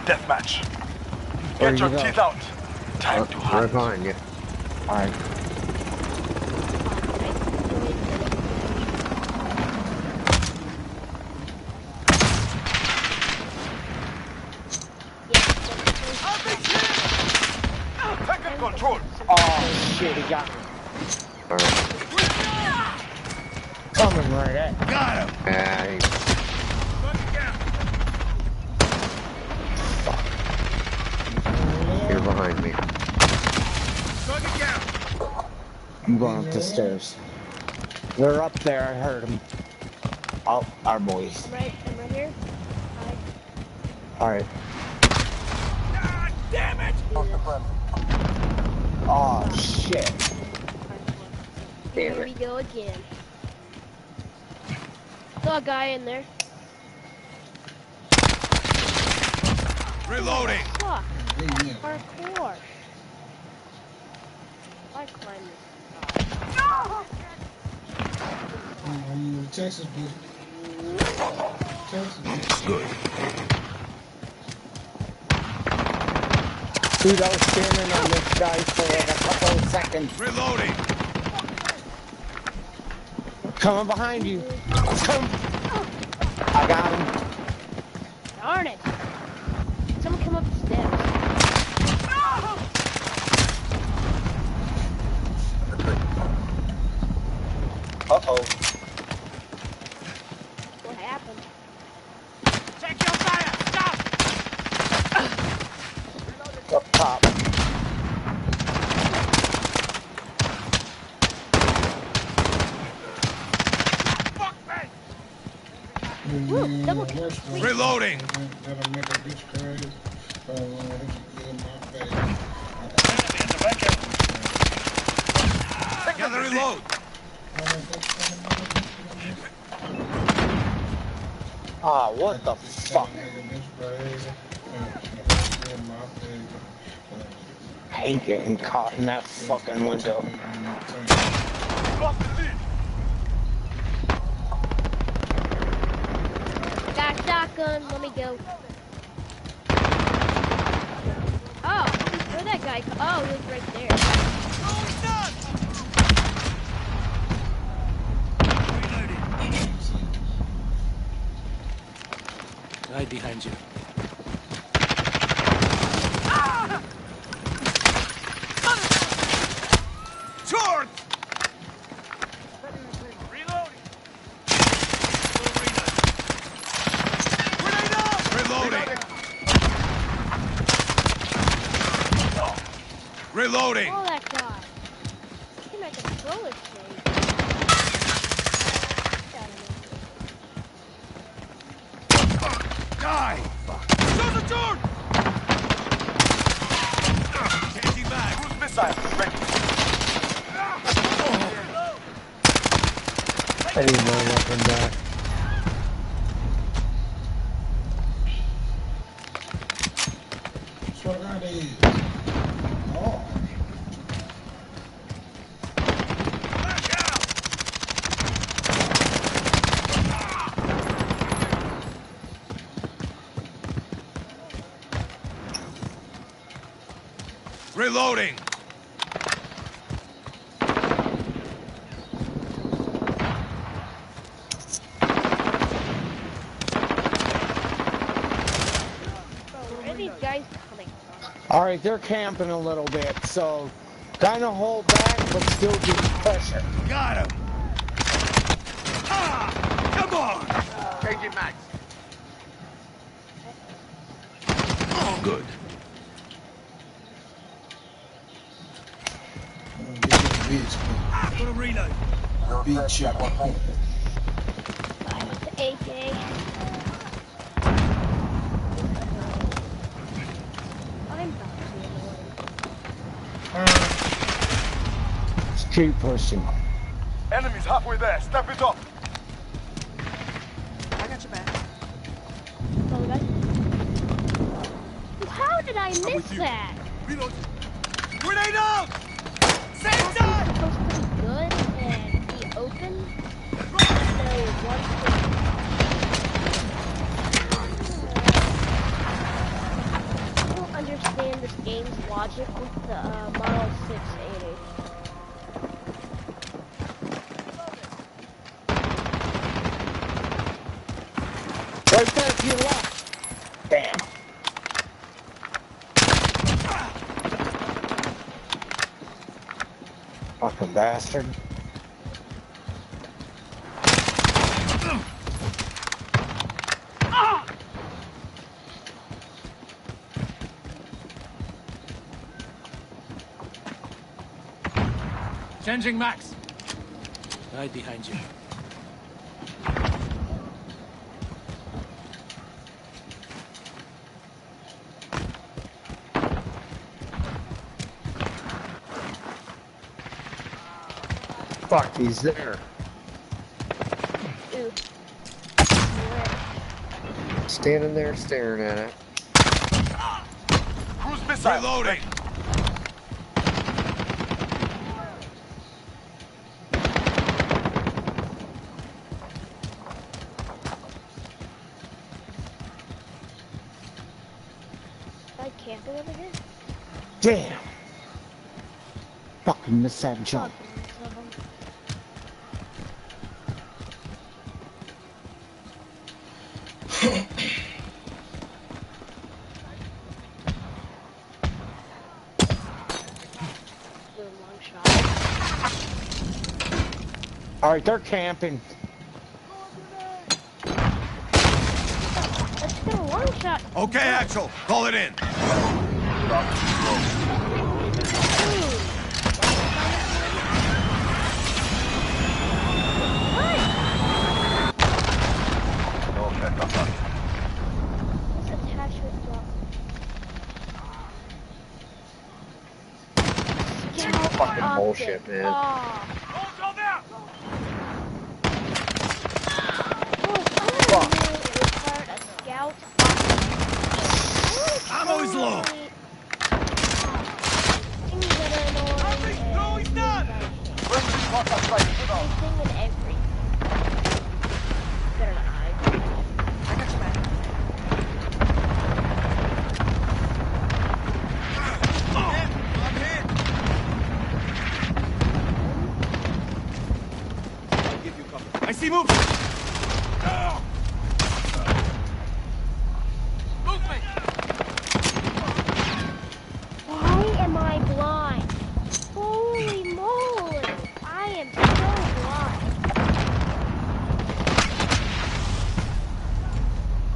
deathmatch. Get your teeth out. Time to hunt. Right behind you. Alright. Taking control. Oh shit, he got me. Alright. Coming right at me. Got him. Yeah, you're behind me. I'm going up the stairs. They're up there, I heard them. Oh, our boys. I'm right here. Alright. God damn it! Oh shit. Here we go again. Saw a guy in there. Reloading. Fuck. Parkour. I climb this. Texas, bitch. Texas. Good. Dude, I was standing on this guy for like a couple of seconds. Reloading. Coming behind you. Come. I got him. Darn it. Someone come up the steps. Uh-oh. What happened? Check your fire. Stop. Up top. Fuck me. Woo, double kill. Reloading. That'll make a bitch crazy. Get the reload. Ah, what the fuck? I hate getting caught in that fucking window. Lost the lead. Got a shotgun. Let me go. Oh, where'd that guy come? Oh, he was right there. No, it's not. Right behind you. Short. Reloading. Grenade out. Reloading. Reloading. Oh, that guy. Came at the bullet thing. Die. Shoot the door. Changing back. Cruise missile ready. I need my weapon back. That's what I did. Oh. Back out. Reloading. Where are these guys coming from? Alright, they're camping a little bit, so kinda hold back, but still do pressure. Got him. Ah, come on. Changing max. Oh, good. Gonna reload. Beat you. The AK. I'm about to be annoying. Just keep pushing. Enemies halfway there. Step it up. I got your back. Oh, that. How did I miss that? Reload. Grenade out. Same It time. was supposed to be good and be open. So once Right there to your left. Damn. Fucking bastard. Changing max. Right behind you. Fuck, he's there. Ooh. Standing there staring at it. Cruise missile. Reloading. I camping over here? Damn. Fucking missed that jump. Fucking love 'em. Little long shot. Alright, they're camping. Let's get a long shot. Okay, Axel, call it in. Okay, that's fine. This attachment block. Scout Fucking optic. bullshit, man. Oh. Fuck. Scout optic. Ammo is low. Things that are annoying. No, he's not. When we walk outside, you know. Anything and everything. Better not hide. I got your back. I see movement. Why am I blind? Holy moly! I am so blind.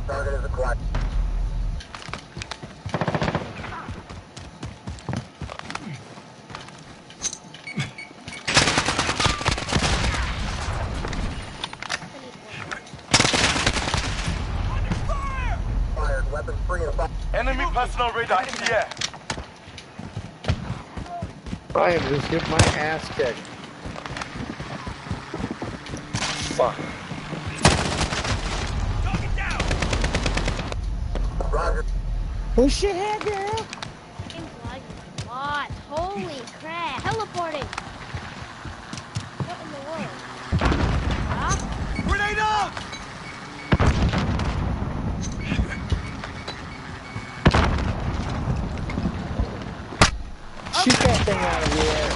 Target is acquired. Fired. Weapons free and fire. Enemy personal radar in the air. I am just getting my ass kicked. Fuck. Roger. Push your head, girl. Game's lagging a lot. Holy crap! Teleporting. What in the world? Huh? Grenade out! Shoot that thing out of the air.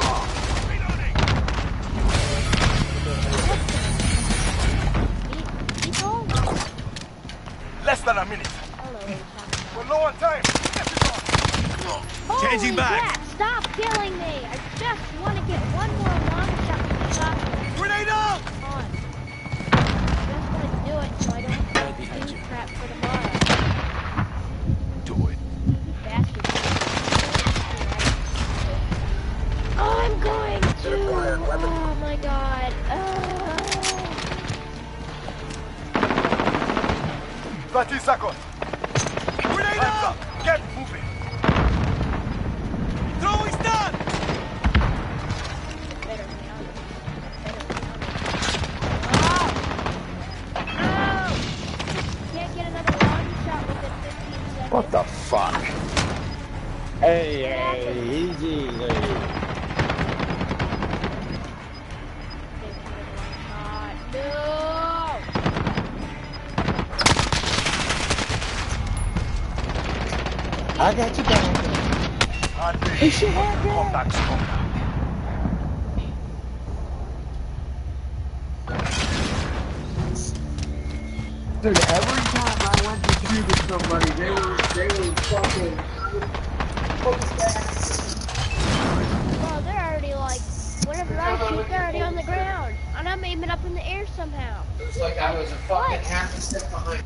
People? Less than a minute. Hello. We're low on time. Get it on. Changing Holy back. crap, stop killing me! I just want to get one more long shot with the shotgun. Grenade out! On. I just want to do it so I don't have to do crap for tomorrow. Do it. Bastard. I'm going to. Oh my god. 30 seconds. Grenade Hands out! up. Get moving. Throwing stun! Better be on it. Better be on it. Oh! Can't get another long shot within 15 seconds. What the fuck? Hey, easy. Can't get another long shot. No! I got you down. And Push your head, girl. come back stronger. Dude, every time went to shoot at somebody. They were fucking. Well, they're already like, whenever I shoot, they're already on the ground. And I'm aiming up in the air somehow. It was like I was a fucking half a step behind.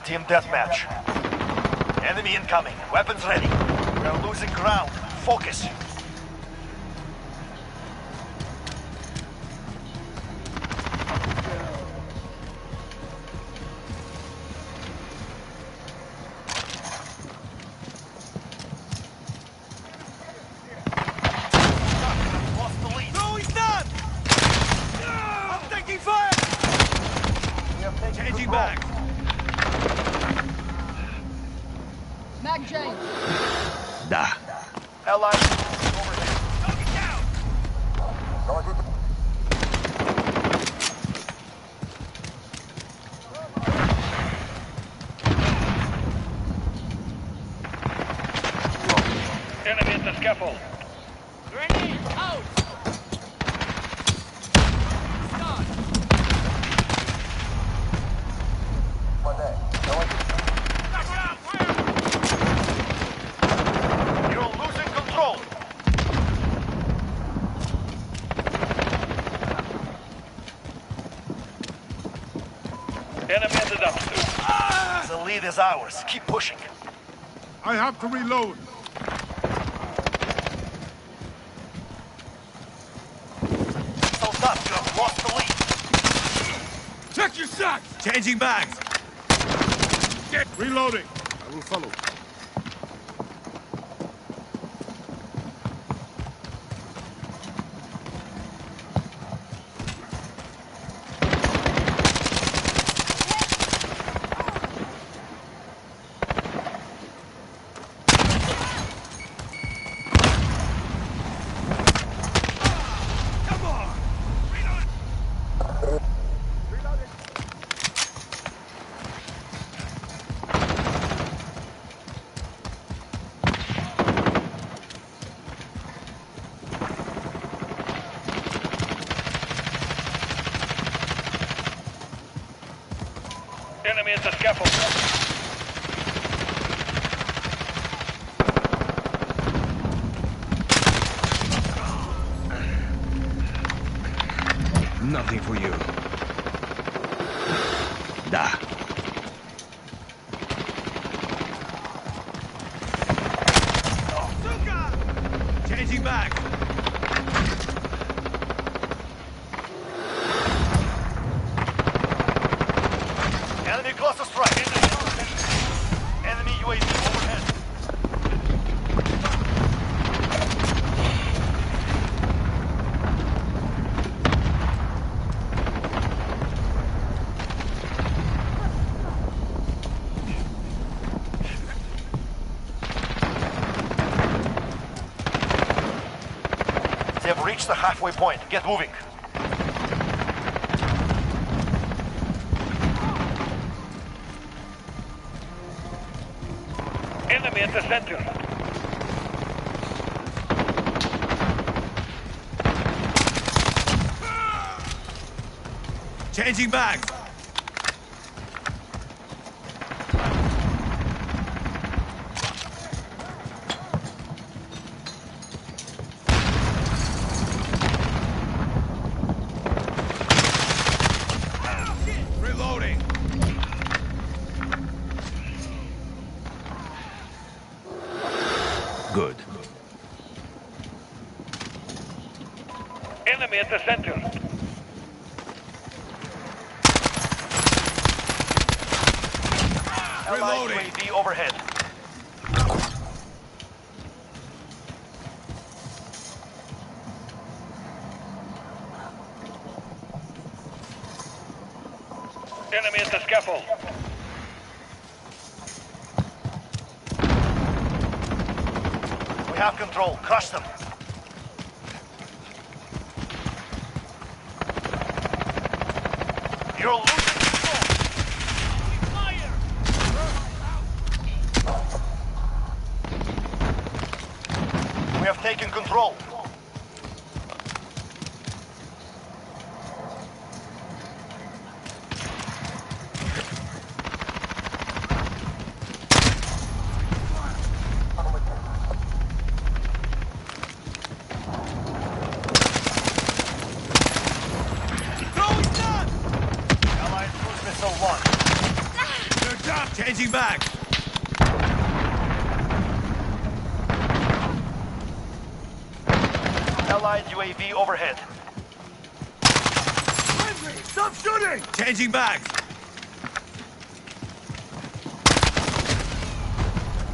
Team deathmatch. Enemy incoming. Weapons ready. We are losing ground. Focus. Lost the lead. No, he's not! I'm taking fire! We have taken Changing control. back. Mag J. Da. Allies over there. Knock it down! Enemy at the scaffold. Grenade out! Start! Knock out! Fire! You're losing control. Enemy at the dumpster. The lead is ours. Keep pushing. I have to reload. Soldat, you have lost the lead. Check your shots! Changing bags. Get reloading. I will follow. Enemy at the scaffold. Nothing for you. Da. Changing back. Enemy cluster strike. Enemy UAV overhead. They have reached the halfway point. Get moving. Enemy at the center. Changing bags. Reloading. Good. Enemy at the center. Allied UAV overhead. Enemy at the scaffold. We have control. Crush them. You're losing control. Fire! We have taken control. Allied cruise missile launched. Good job. Changing back. Allied UAV overhead. Stop shooting! Changing back.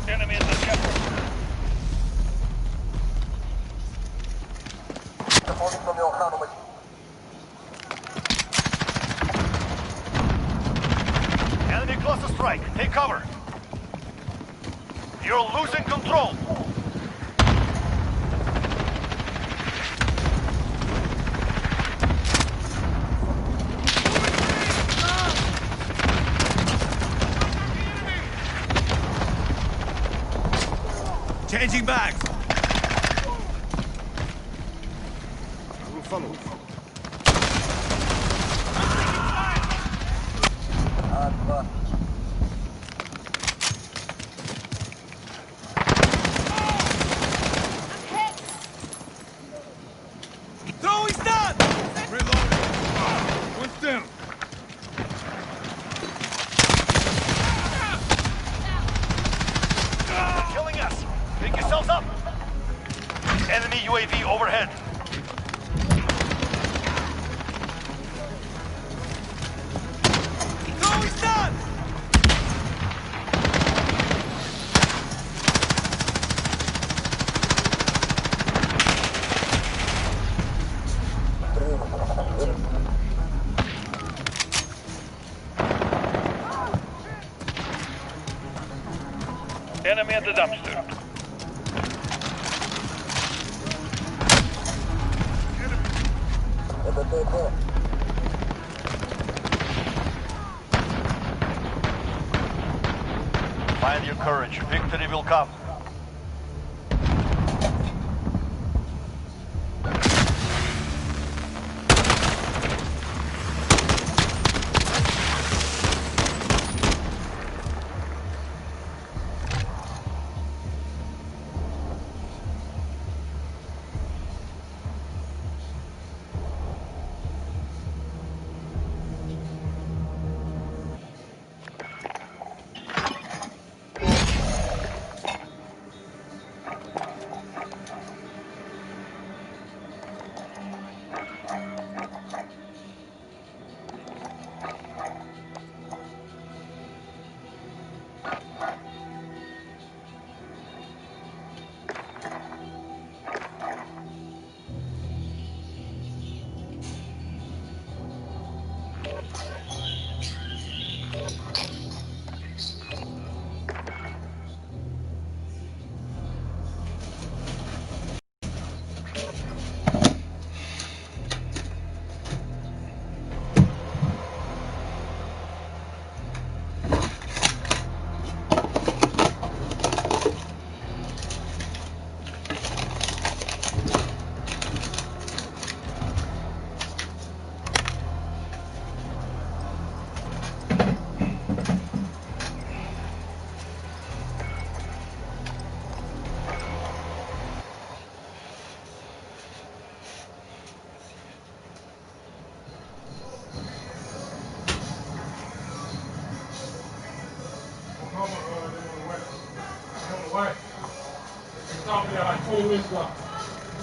Enemy at the scaffold. Enemy cluster strike. Take cover. You're losing control. Changing back. I will follow. Throwing stun! Reloading. One's down. Enemy at the dumpster. Find your courage. Victory will come.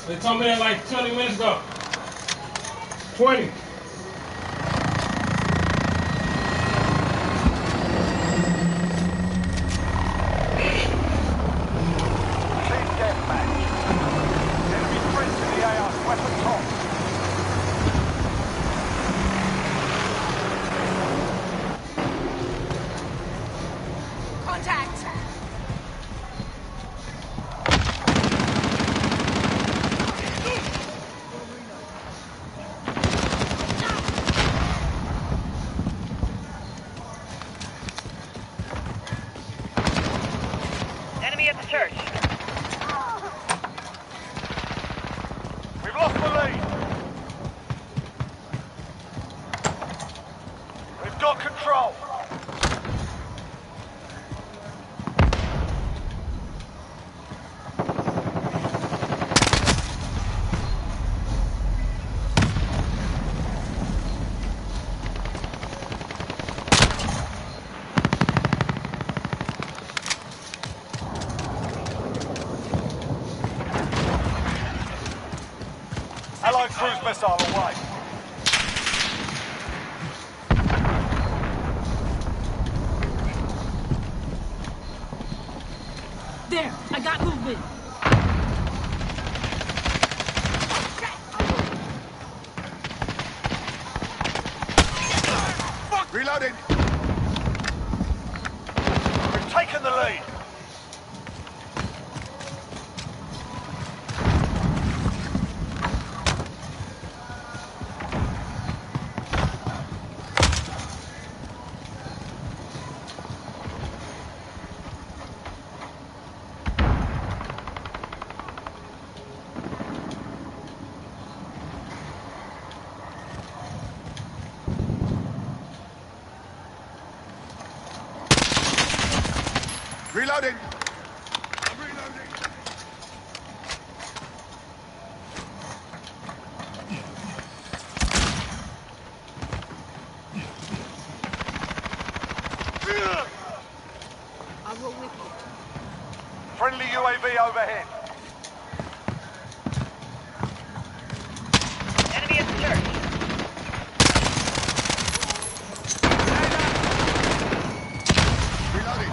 They told me that like 20 minutes ago. 20. Team deathmatch. Enemy threats in the AR. Weapons hot. Contact! Enemy at the church. We've lost the lead. We've got control. Allied cruise missile away. There! I got movement! Reloading. We've taken the lead. Reloading. I'll roll with you. Friendly UAV overhead. Enemy at the church. Reloading.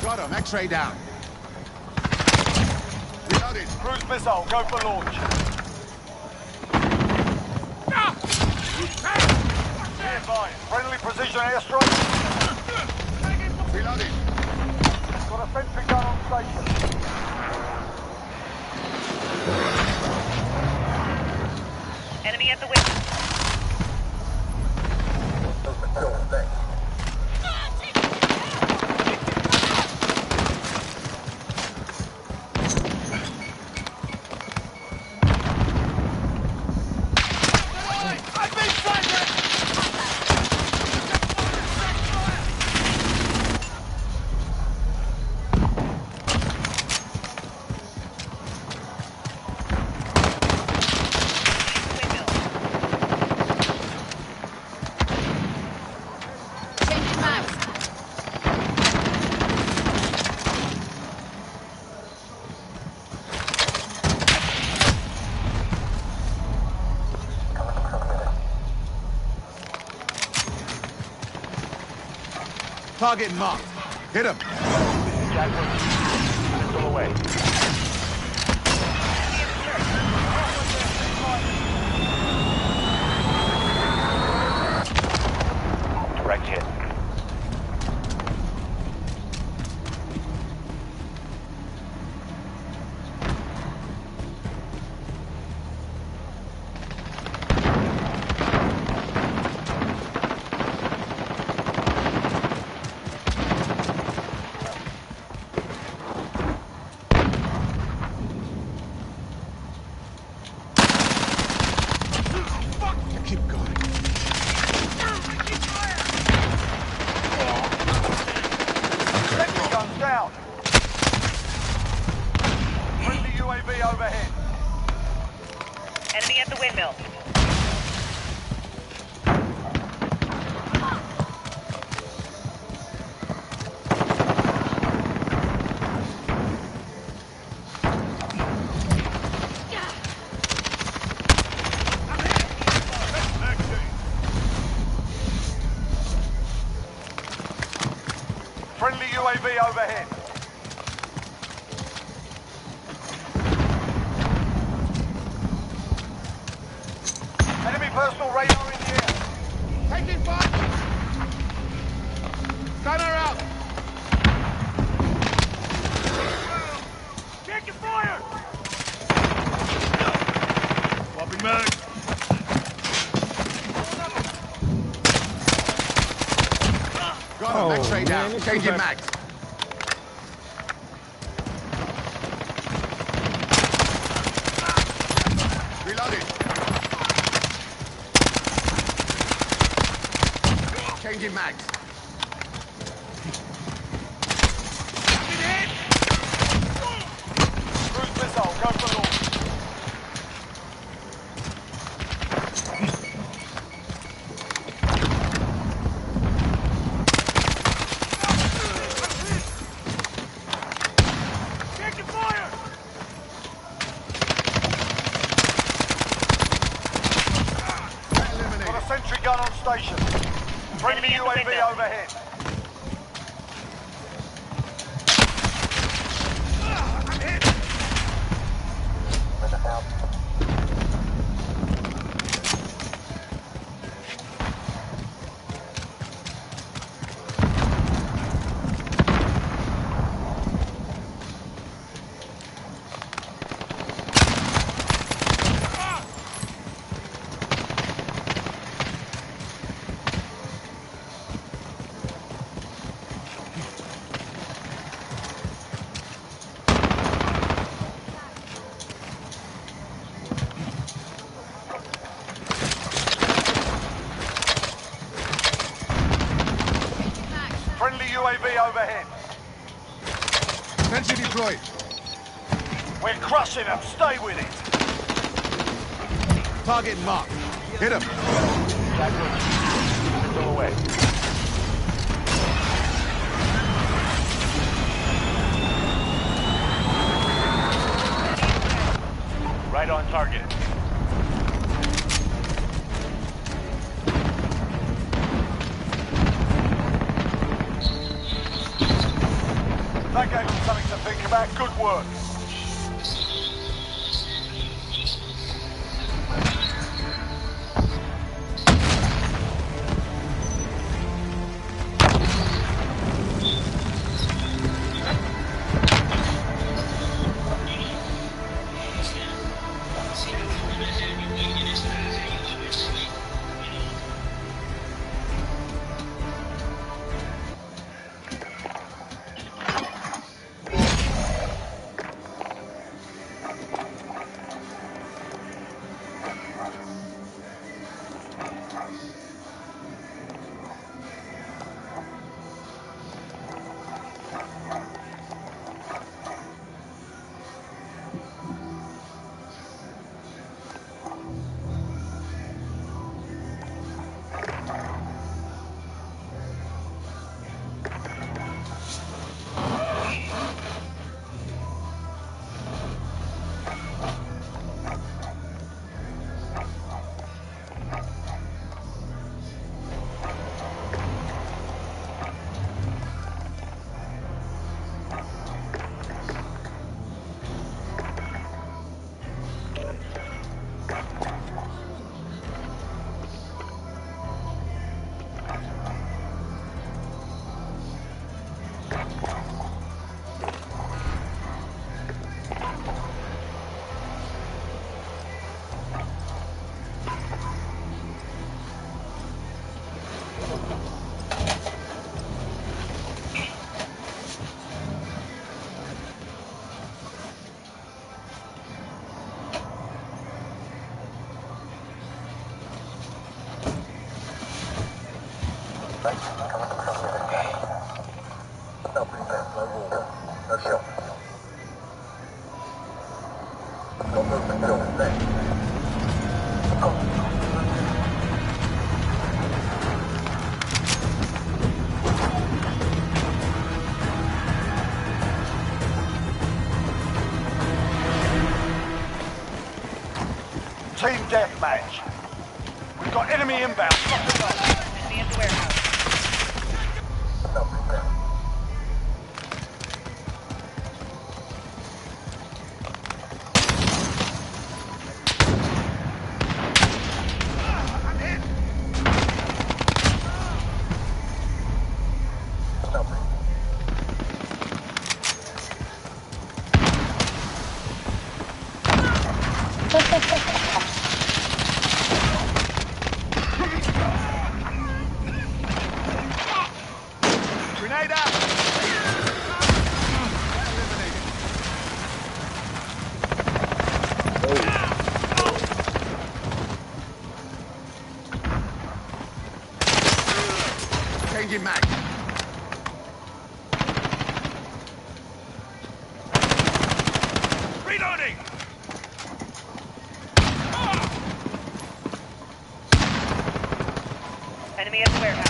Got him. X-ray down. Reloaded. Cruise missile, go for launch. Be advised, friendly precision airstrike. Reloaded. Got a sentry gun on station. Enemy at the window. Target marked. Hit him. Missile away. Direct hit. Keep going. Sentry guns down. Friendly UAV overhead. Enemy at the windmill. Friendly UAV overhead. Enemy personal radar in the air. Taking fire. Gunner out. Taking fire! Swapping mag. Got him. X-ray down. Changing mags. Reloaded. Changing mags. Cruise missile, go for launch. Taking fire! Eliminated. Got a sentry gun on station. Friendly Enemy at the UAV window. overhead. I'm hit! Friendly UAV overhead. Sentry deployed. We're crushing them. Stay with it. Target marked. Hit him. Missile away. Right on target. That gave them something to think about. Good work. Team deathmatch. We've got enemy inbound. Enemy at the warehouse. Grenade out! Changing mag. Reloading! Enemy at the warehouse.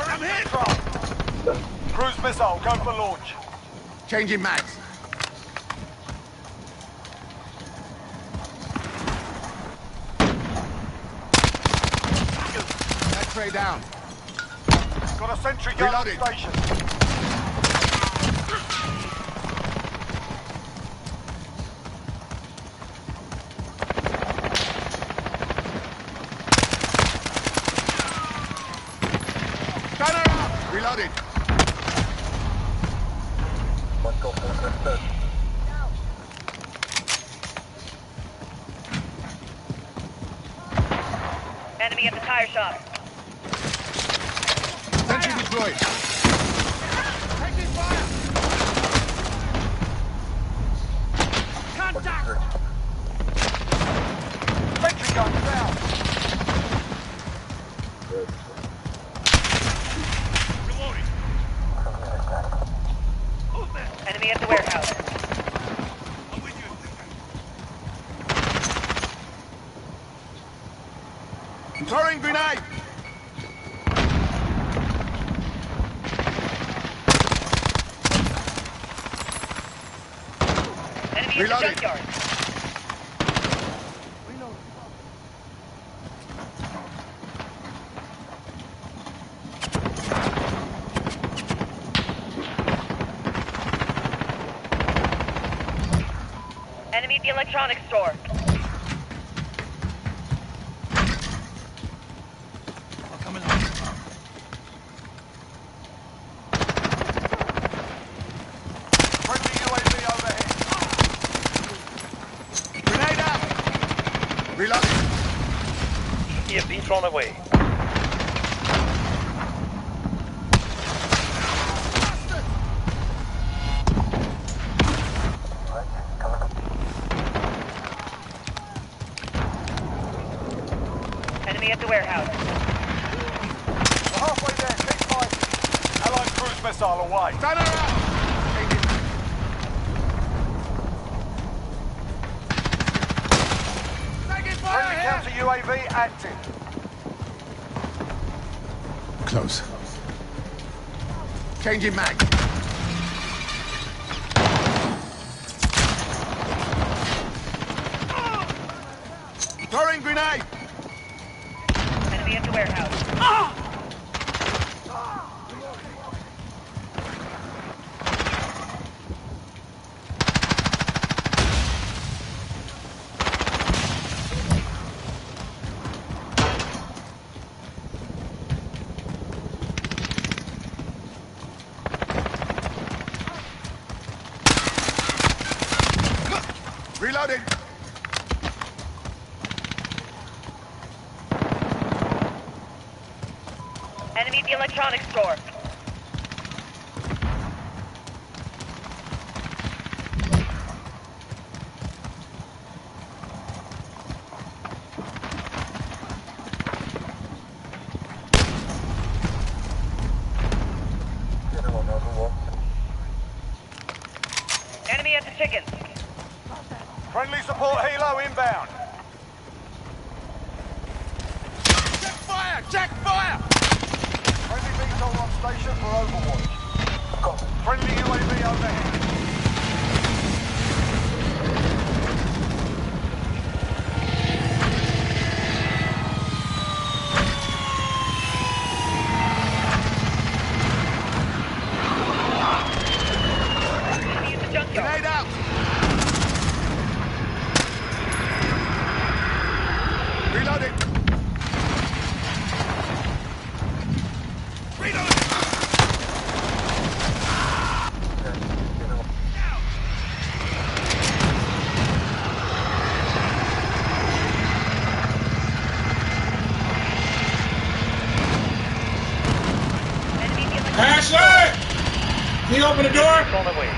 I'm hit! Cruise missile, go for launch. Changing mags. X-ray down. Got a sentry gun on Reloading. station. Gunner up. Reloaded. Enemy at the tire shop. Sentry deployed. Taking fire! Contact! Sentry gun down. Reloading! Enemy at the warehouse. I'm with you. Throwing grenade. Enemy at the Reloading. junkyard. the electronics store. I'll come along. Friendly UAV overhead. Grenade out! Reloading. EMP thrown away. Enemy at the warehouse. We're halfway there. Keep fighting. Allied cruise missile away. Stand around! Friendly counter UAV active. Close. Changing mag. Throwing grenade. Enemy at the warehouse. Reloading. Enemy at the electronics store. Enemy at the chickens. Friendly support helo inbound. Check fire! Check fire! Friendly VTOL on station for overwatch. Friendly UAV overhead. Enemy at the junkyard. Grenade out! Reloading! Reloading! Enemy at the electronics Ashley! Can you open the door? Thrown away.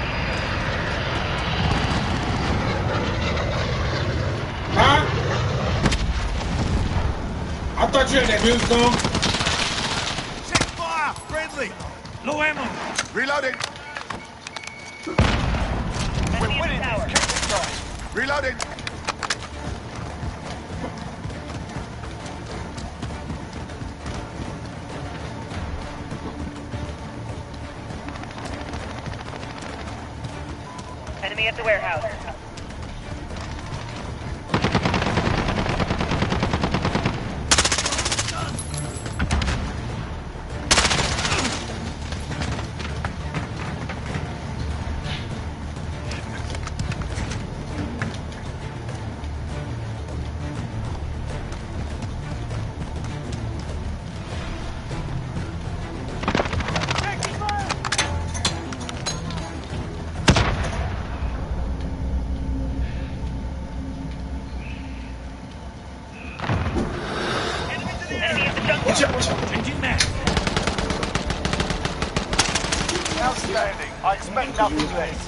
Huh? I thought you had that music on. Check fire! Friendly! Low ammo. Reloading! Enemy We're at the winning tower. this. Keep it going. Reloading! Enemy at the warehouse. Enemy at the junkyard. Changing mag. Outstanding. I expect nothing less.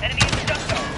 Enemy at the junkyard.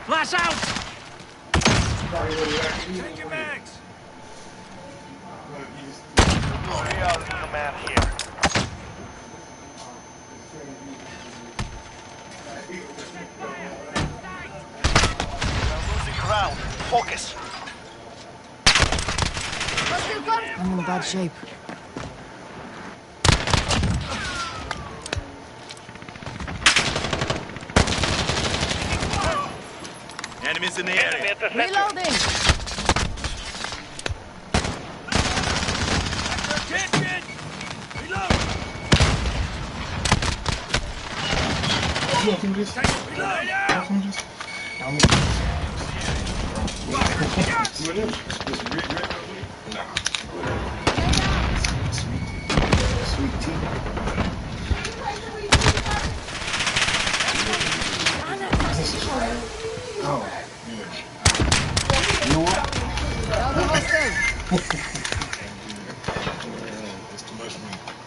Flash out! Change your mags! We are in command here. We are losing ground. Focus. I'm in bad shape. Enemies in the Enemy area. at the center. Reloading! Attention! Reload!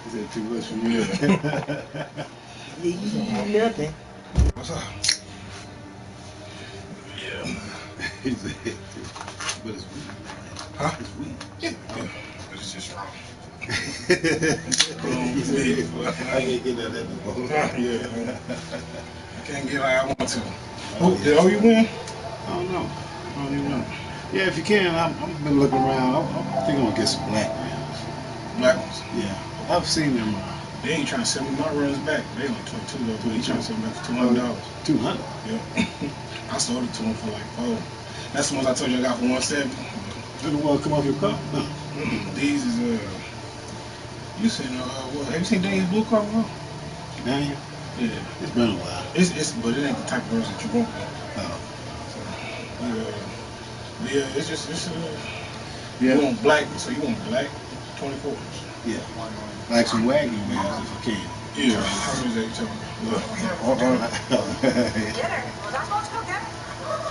Is it too much for me? Nothing. What's up? Yeah. But it's weed. Huh? It's weed. Yeah. But it's just wrong. I can't get that at the boat. Yeah. I can't get like I want to. Oh, you win? I don't know. I don't even know. Yeah, if you can, I've been looking around. I think I'm gonna get some black rounds. Black ones? Yeah. I've seen them. They ain't trying to sell me my runs back. They like 22 though. He trying to sell me back for $200. $200? Yeah. I sold it to him for like $4. That's the ones I told you I got for $170. You don't want to come off your car? No. These is you seen what? Have you seen Daniel's blue car before? Daniel? Yeah. It's been a while. It's but it ain't the type of version that you want. Oh. So, yeah, it's yeah. You want black, so you want black 24s. Yeah. Like some wagon wheels if you can. Yeah. How many is that you talking about? Dinner. Was I supposed to cook dinner?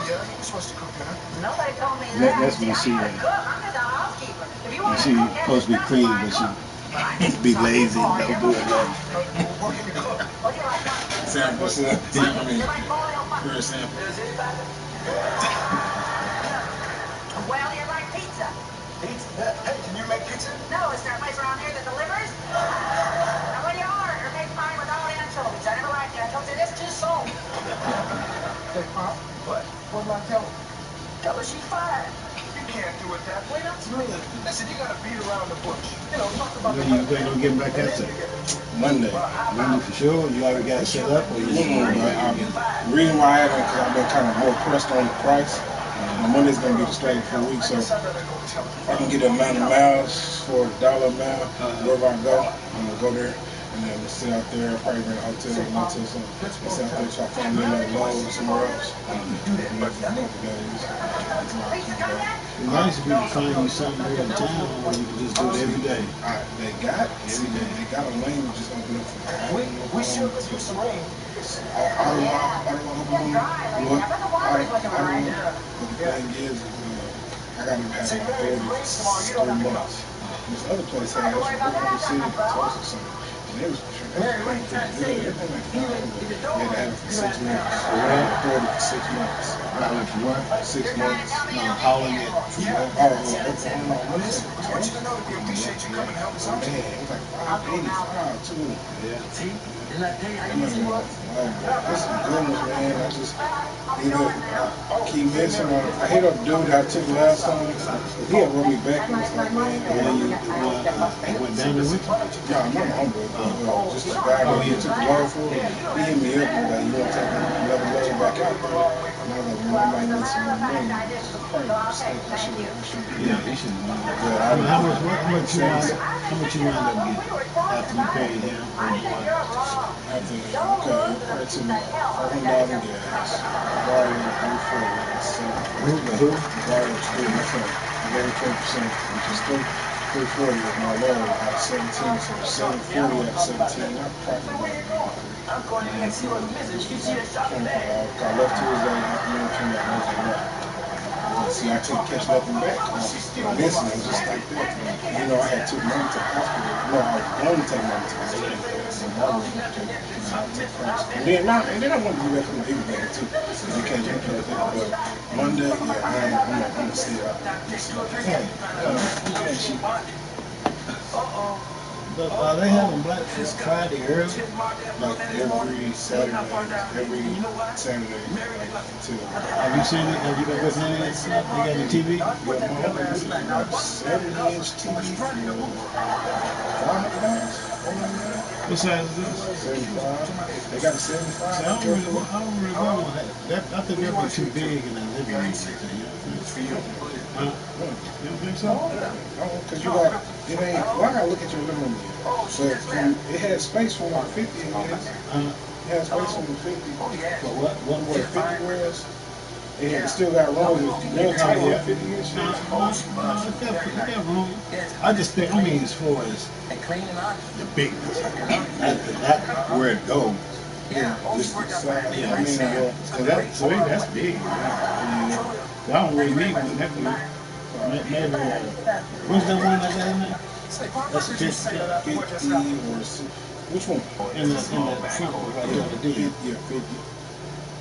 Yeah, you were supposed to cook dinner. Nobody told me that. That's when you see I'm the housekeeper. If you want she to cook, supposed to be clean, but she be lazy and don't do it. What can you cook? What do you like? Sample, I mean, pure sample. Well, you like pizza? Pizza? Hey, can you make pizza? No, is there a place around here that delivers? Now, what do you order? Make mine without anchovies. I never liked anchovies. It is too salt. Hey, Pop. What? What did I tell her? Tell her she's fired. You can't do it that way. That's me. Listen, you gotta beat around the bush. You know, talk about When you gonna get back after Monday? Monday for sure. You already got it set up, or you just want to? The reason why I haven't, because I've been kind of more pressed on the price. Monday's gonna be the straight for a week, so if I can get the amount of miles for $1 a mile, wherever I go, I'm gonna go there. And then we'll sit out there, probably rent a hotel or something. We'll sit out there, try to find me like Lowe's or somewhere else. It's nice if you can find you something here in town where you can just do it every day. They got it. They got a lane that just opened up for We sure could use some rain. I don't know. But the thing is I got to have my baby for 3 months. This other place I was from the city, Tulsa, something. And it was they had to have it for 6 months. They for 6 months. For what? 6 months. Hauling it. What you know, we appreciate you coming to help us out. Man, it was like $585 too. Yeah. See? Didn't I tell you I use it? This is goodness, man. I just I keep missing. I hit up dude that I took last time. He had run me back and was like, man, Went down there with you? nah, my homeboy, just the guy that he took the load for. He hit me up and like, you want to take another load back out there? And I was like, man, I might need some more money. Probably a mistake. I should. Yeah, you should. How much you wind up getting after you paid him? After, okay, probably took me like $400 in gas. Borrowed who? Borrowed school, my friend. I gave him 20%, which is 340 with my loan out of 17, so 740 out of 17. I probably I'm going in and see what message you see the shop today. I left Tuesday afternoon, came back Wednesday night. See, I couldn't catch nothing back. I was missing it just like that. You know, I had took mom to the hospital. No, I was going to take mom to the hospital. So I was going to take France. And then I wanted to be back from the big bag too. So they can't do anything. But Monday, yeah, I'm going to see it out. But they having Black Friday early? Like every Saturday. Have you seen it? Have you been listening to it? They got the TV? Yeah, my home is like 7-inch TV for $500. What size is this? 75. They got a 75. See, I don't really want one. I think that'd be too big in a living room. Huh? You don't think so? No, because you got, it ain't, well, I gotta look at your living room. So it had space for like 50 in it. It had space for 50. But what 50 was? It still got room. Real tight, 50 inch. No, it got room. I just think, I mean, as far as the bigness, not where it goes. Yeah, just the size. Yeah, I mean, so that's big. Yeah. I don't really need one that big. Maybe, what's that one I got in there? That's a 50. Which one? In the front right there, the D. Yeah, 50.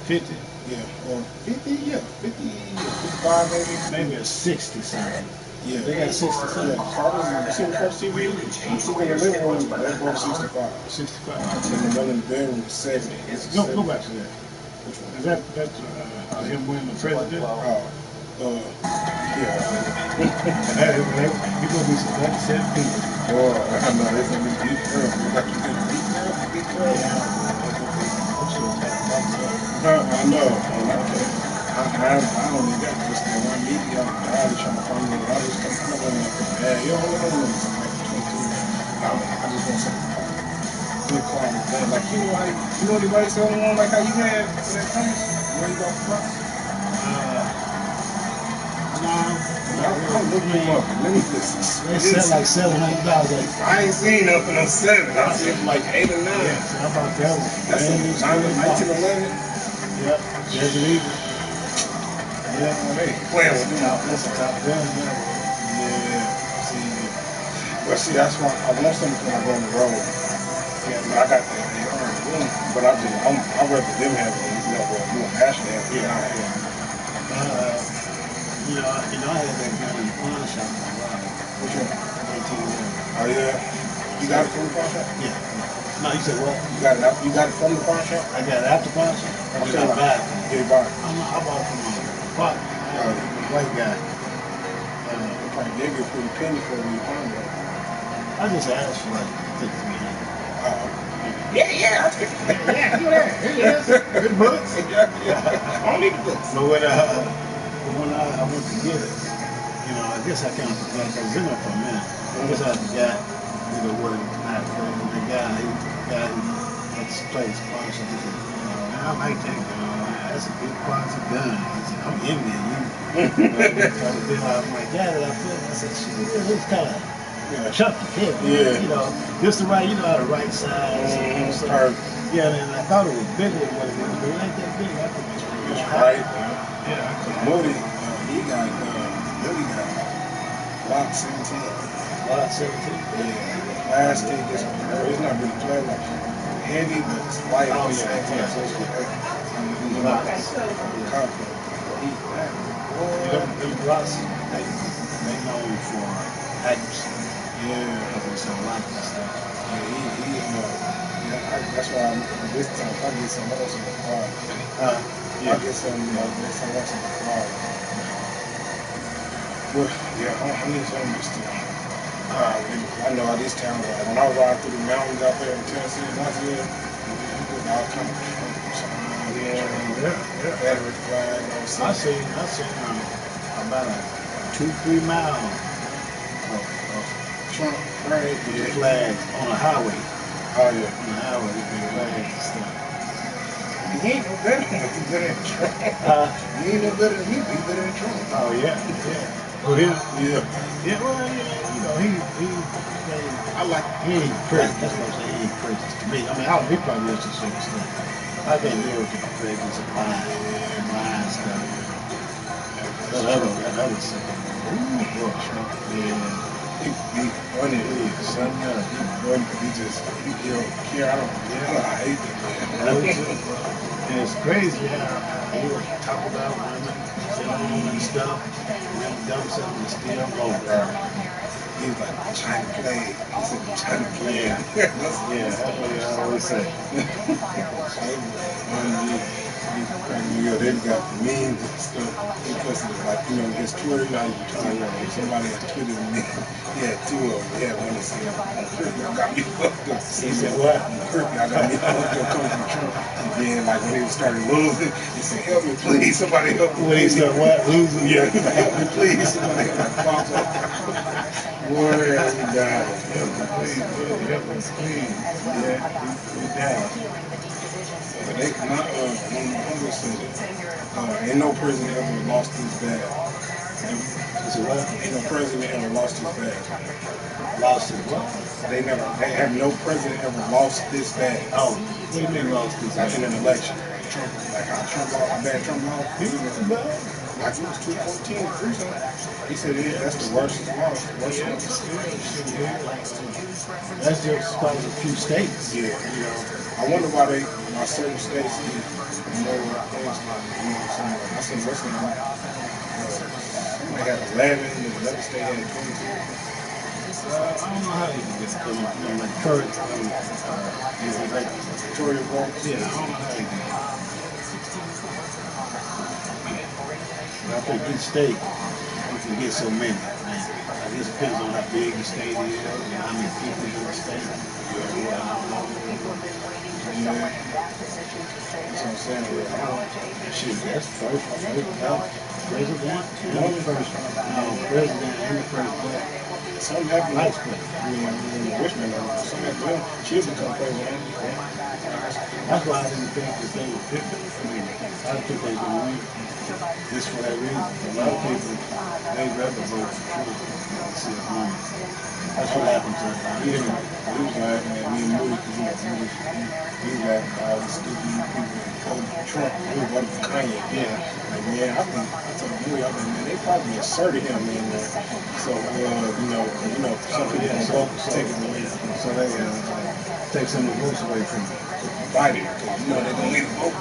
50? Yeah, or 50, yeah, 50, 55 maybe. Maybe a 60 something. Yeah. They got 60 something. Yeah, you see the first TV? You see in the living room, that's both 65. 65. And the one in the bedroom is 70. Go back to that. Is that him winning the president? Yeah. He's gonna be some upset people. Boy, I know they're gonna be deep girl. You got to get deep girl. I know. I don't even got this thing. One media, I was trying to find it. I just come up with it. You don't want something like 22. I just want something good quality thing. Like, you know anybody selling one like how you had for that price? You know you got the price? I'm looking them up. Let me just. They sell like $700. I ain't seen nothing on 7. I seen like 8 or 9. Yeah, so how about that one? That's a 1911. Yep, Desert Eagle. Yeah, hey, playing with them. That's a top gun. Yeah, see. Well, see, that's why I want something when I go on the road. Yeah, but I got the room, but I'd rather them have it. You know, Ashley have it. I had that gun in the pawn shop for a while. Which one? 1911. Oh yeah. You got it from the pawn shop? Yeah. No, you said what? You got it from the pawn shop? I got it after pawn shop. I got it back. Did you buy it? I bought it from a white guy. They probably gave you a pretty penny for it when you found it. I just asked for like $5,300. Yeah, I'll take it. Yeah, do that. Here it is. Good books. Yeah. I don't need the books. But when I went to get it, I guess I kind of forgot, because I was in there for a minute. I guess I forgot, what the guy who had this place, pawn shop, he said, I like that gun. That's a good quality gun. He said, I'm envying you. I'm like, yeah, I feel. I said, shit, it looks kind of chunky, heavy. Just the right, the right size. Yeah, and I thought it was bigger than what it is, but it ain't that big. I think it's right. Yeah. Moody, he got Block 17. Block 17? Yeah. Plastic, it's not really plastic. Like heavy, but it's light on the same time. So it's like concrete. Them blocks, they known for accuracy. Yeah. Because it's a lot of stuff. Yeah, That's why this time I get some else in the car. I get some, there's some else in the car. Well, yeah, I need some of this stuff. I know how this town was. When I ride through the mountains out there in Tennessee, Knoxville, there's all kind of Confederate flag. I seen about a 2-3 mile Trump, right? with the flags on a highway. Oh yeah. On the highway with the flags and stuff. You ain't no better than me. You better than Trump. You ain't no better than me. You better than Trump. Oh yeah, yeah. Oh him? Yeah. Yeah, well, yeah, you know, I like. He ain't president. That's what I'm saying. He ain't president to me. I mean, he probably is to certain stuff. I can't deal with the presidents of lying stuff. That other stuff. Ooh, boy, Trump. Yeah. He funny. Something else. He funny. He don't care. I hate that man. And it's crazy how he would talk about women, film and stuff, and then dumb stuff and still go there. He was like, China play. He said, China play. Yeah, that's what he always say. They got memes and stuff. He posted it like, his Twitter, somebody had tweeted me. He had 2 of them. He had one that said, y'all got me fucked up. He said, what? Y'all got me fucked up coming from Trump. And then, like, when he started losing, he said, help me, please. Somebody help me. When he said, what? Losing? Yeah, he said, help me, please. Somebody help me. Box up. Boy, he died. Help me, please. Help me, please. Yeah, he died. But they, one of my uncles said it. Ain't no president ever lost his bag. Ain't no president ever lost his bag. Lost his what? They have no president ever lost this bag. Oh, what do you mean lost his bag? Like in an election. Trump, like how Trump lost, bad Trump lost. He was the bag. Like it was 214 or something. He said that's the worst loss. That's just because of a few states. Yeah, I wonder why certain states get more things like, I seen Western, they had 11, and another state had 22. I don't know how you can get them, like current, like Victoria votes. Yeah, I don't know how you can. I think each state, you can get so many. I guess it depends on how big the state is and how many people in the state. Yeah. That's what I'm saying. Shit, that's first president and the first black. Something happened. Vice president. Richmond, something happened. She'll become president. That's why I didn't think that they would pick it. I think they would win. Just for that reason. A lot of people, they'd rather vote for Trump than see a woman. That's what happened to him. He was laughing at me and Moody because he was laughing at all the stupid people that voted for Trump. He voted for Kanye. Yeah. Like, man, I told Moody, man, they probably inserted him in there. So, some people don't vote to take it away. So they take some of the votes away from Biden, because they're going to need a vote.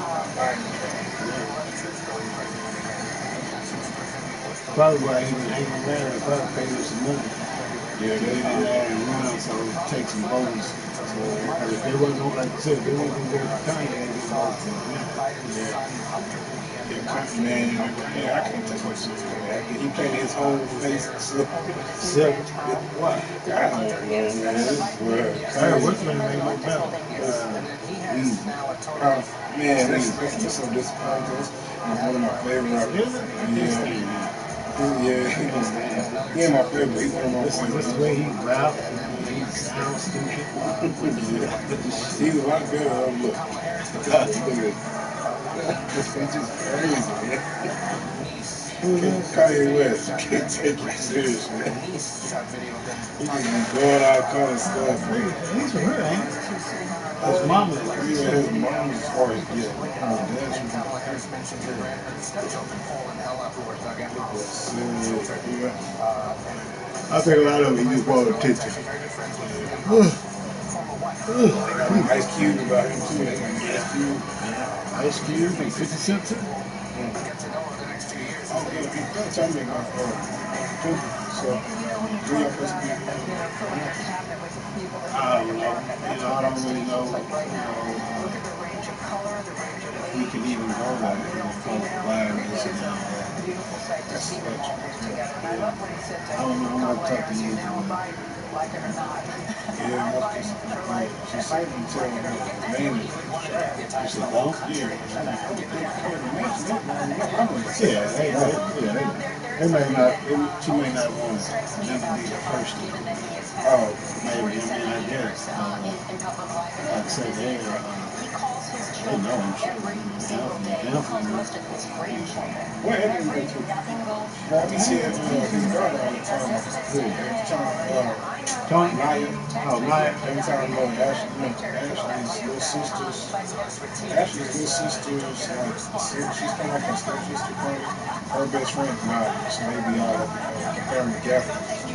Probably why he was hanging around and probably paid him some money. Yeah, they didn't run, so take some votes. So if they wasn't, like I said, if they wasn't going to go for Kanye, they would vote for him. Man, I can't take it serious. He painted his whole face silver. Why? I don't know, man. What's going to make no better? Man, that's so disappointing. That's one of my favorite rappers. Yeah, he ain't my favorite. He's one of my favorites. The way he raps, he sounds stupid. He's a lot better. Look at this. It's just crazy, man. Kanye West, you can't take him serious, man. He just be doing all kind of stuff. He's for real, ain't he? His mama. His mom's as far as I think a lot of it just want attention. Ice Cube about him too. Ice Cube and 50 Cent too. Tell me about so, I don't know. I don't don't really know, if we can even go there, for the virus and all that. That's electric. I don't know, I'm gonna talk to you. Yeah, she said until mainly. She said, no? Yeah. They may not, she may not want them to be the first to. Oh, maybe, I mean, I guess. Like I said, they know I'm sure. Where did he go to? We see his brother all the time. Every time, Tony? Naya. Oh, Naya. Every time Ashley's little sisters. Ashley's little sisters, like, she's kind of like a stepsister party. Her best friend is Naya, so they be all at the family gatherings.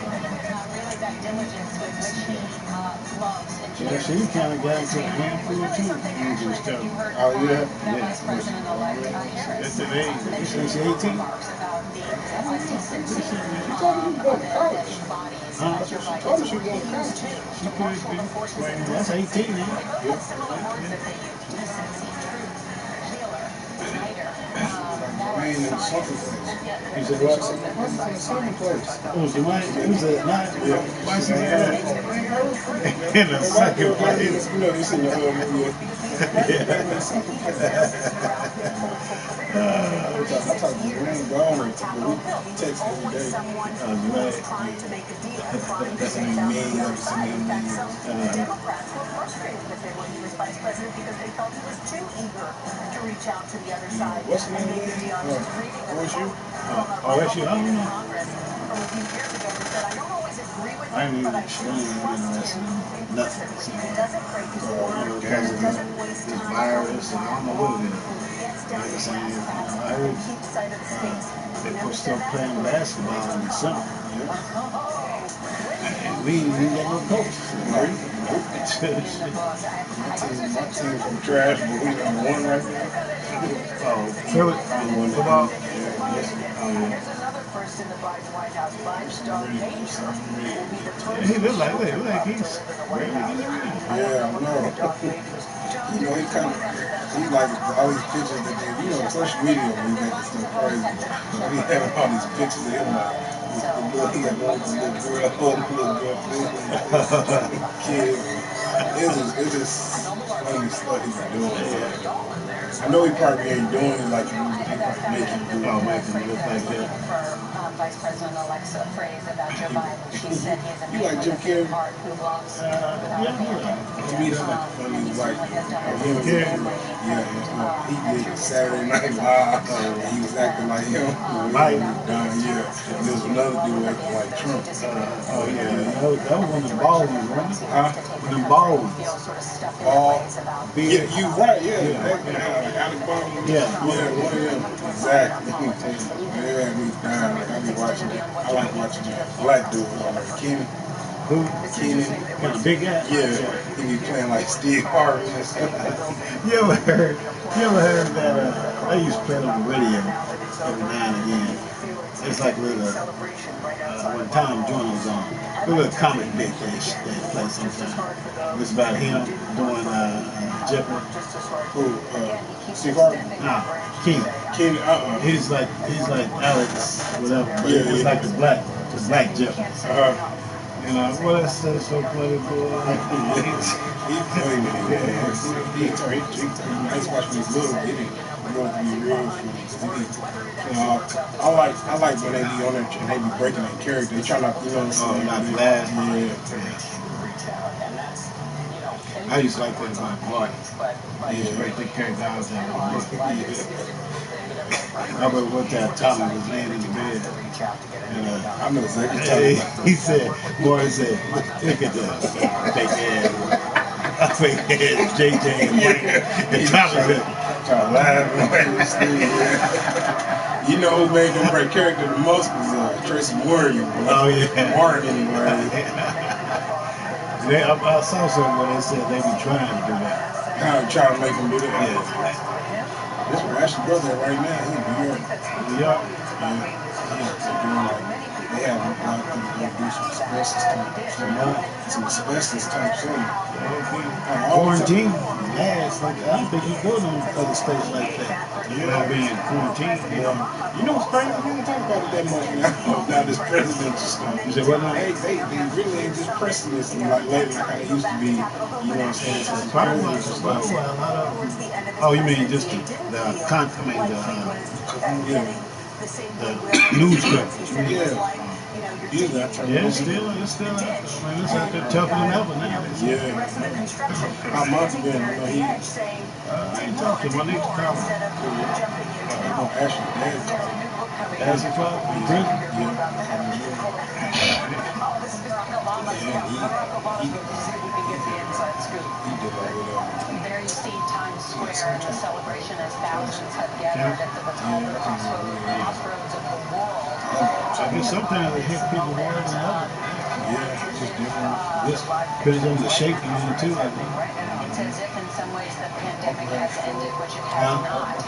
Yeah, she kind of got into a handful too. Angels tell me. Oh, yeah? Yes. That's the age. You say she's 18? She told me she was going to college. Huh? She told me she was going to college. She could be. That's 18, man. Yep. Dwayne in something place. You said what? Something place. Oh, Dwayne? Who's that? Not? Why she said that? In the second place. You know, he's in the hood movie. I talk to Dwayne Brown, but we text every day. Right. That's me, that's me. Democrats were frustrated with him when he was vice president because they felt he was too eager to reach out to the other side. What's the name of it? What's you? Oh, that's you? I don't know. From a few years ago, he said, I don't always agree with I him, ain't but I even truly trust him nothing. implicitly. He doesn't break his word, Because of doesn't waste this time. virus, and I don't know what it is. Gets down Like I to said, brass tacks I heard and keeps sight of the stakes. they're still playing basketball in the summer. And we ain't even got no coach. My team from trash, but we number one right now. Oh, Philly? Football? Here's another first in the Biden White House. Five-star major will be the first. He look like he's ready to get around. Yeah, I know. You know, he kind of, he like all these pictures that they, you know, social media, we make this stuff crazy. So he having all these pictures of him, like, he had one with the little girl, kid. It's just funny stuff he's doing. I know he probably ain't doing it like he probably making do. Oh, making it look like that. Vice President Alexa phrase about Joe Biden. She said he's a You like Jim Carrey? heart who loves To me, that's like the funniest, like, Jim Carrey? Yeah, he did Saturday Night Live, he was acting like him. Mike? Yeah. There was another dude acting like Trump. Oh, yeah. That was one of them bald ones, right? Huh? One of them bald ones. Yeah, you right, yeah. Like Alec Baldwin. Yeah, one of them. Exactly. Yeah, me dying. Like, I be watching it. I like watching that black dude on there, Kenny. Who? Kenny. Kind of big guy? Yeah, he be playing like Steve Harvey and stuff. You ever heard that they used to play it on the radio every now and again? It's like a little, when Tom Joyner was on, a little comic bit they play sometimes. It's about him doing Jeopardy. Who? Steve Harvey? No, Kenny. Kenny, He's like Alex, whatever. But Yeah, it's like the black Jeopardy. You know, well, that's so funny, boy. He's funny, man. I just watch when he's little, he be going to be real. I like when they be on there and they be breaking their character. They try not, you know what I'm saying? Not to laugh. Yeah. I used to like that about Marty. I used to break the character out there. I remember one time Tommy was laying in the bed. And, I know exactly what you're talking about. He said, Morty said, look at that fake ass. Fake ass JJ and Mike. And Tommy said, trying to laugh. You know who made them break character the most was Tracy Morgan. Oh, yeah. Martin. I saw something where they said they be trying to do that. Trying to make them do that? Yeah. That's where Ashley brother right now. He's in New York. New York? Yeah. They have a lot of people go do some asbestos type shit. Some asbestos type shit. I quarantine. Yeah, it's like, I don't think you go to other states like that. You know, being quarantined. You know what's crazy? We don't talk about it that much now. Now this presidential stuff. You say what now? They really ain't just pressing this like lately like how they used to be. You know what I'm saying? So Probably a lot of. Oh, you mean just the news coverage? Yeah, it's still out there tougher than ever now. Yeah. How much been? I ain't talking to him. I need to call him. Actually, Dad called. As if I'm in prison? There you see Times Square in the celebration as thousands have gathered at the Potomac crossroads of the world. I guess sometimes it hit people more than others. Yeah, it's just different. This depends on the shape you're in too, I think. It's as if in some ways the pandemic has ended, which it has not,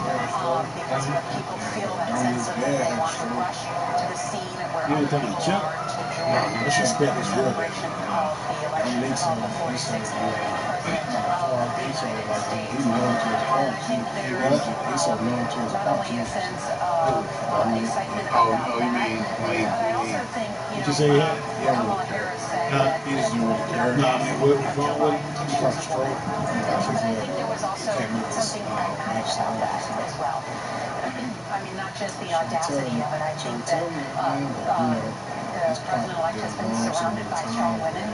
because when people feel that sense of that they want to rush to the scene where other people are to join in the celebration of the election of the 46th president of the United States. I think there is not only a sense of excitement about that, but I also think, Kamala Harris said that I think there was also something pragmatic about that as well. I mean, not just the audacity of it. I think that the president-elect has been surrounded by strong women,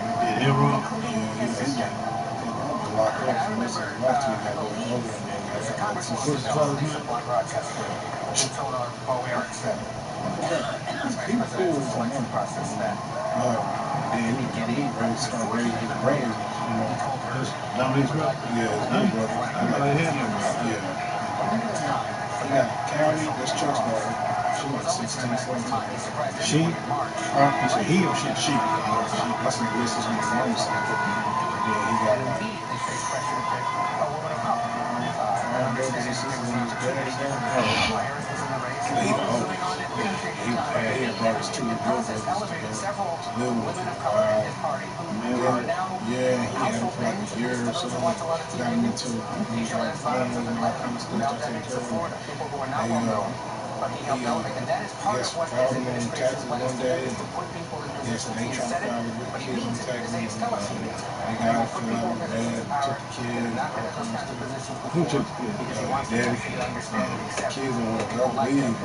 including his sister. Dominique's brother? Yeah, his brother. He got County, that's Chuck's daughter. She's like 16, 17. She? He said he or she? She. That's the list is on the wrong side. Yeah, he got like brothers and sisters and his dad's there. He the oldest. He had brought his two little brothers to live with him. Yeah, he had him for like a year or so. Got him into family and all kind of stuff. Taking care of him. Yes, filed him on taxes one day. Yes, they tried to file with the kids on taxes. They got it filled out with dad, took the kid, all kind of stuff. Who took the kid? Daddy. Kids don't want to go leave.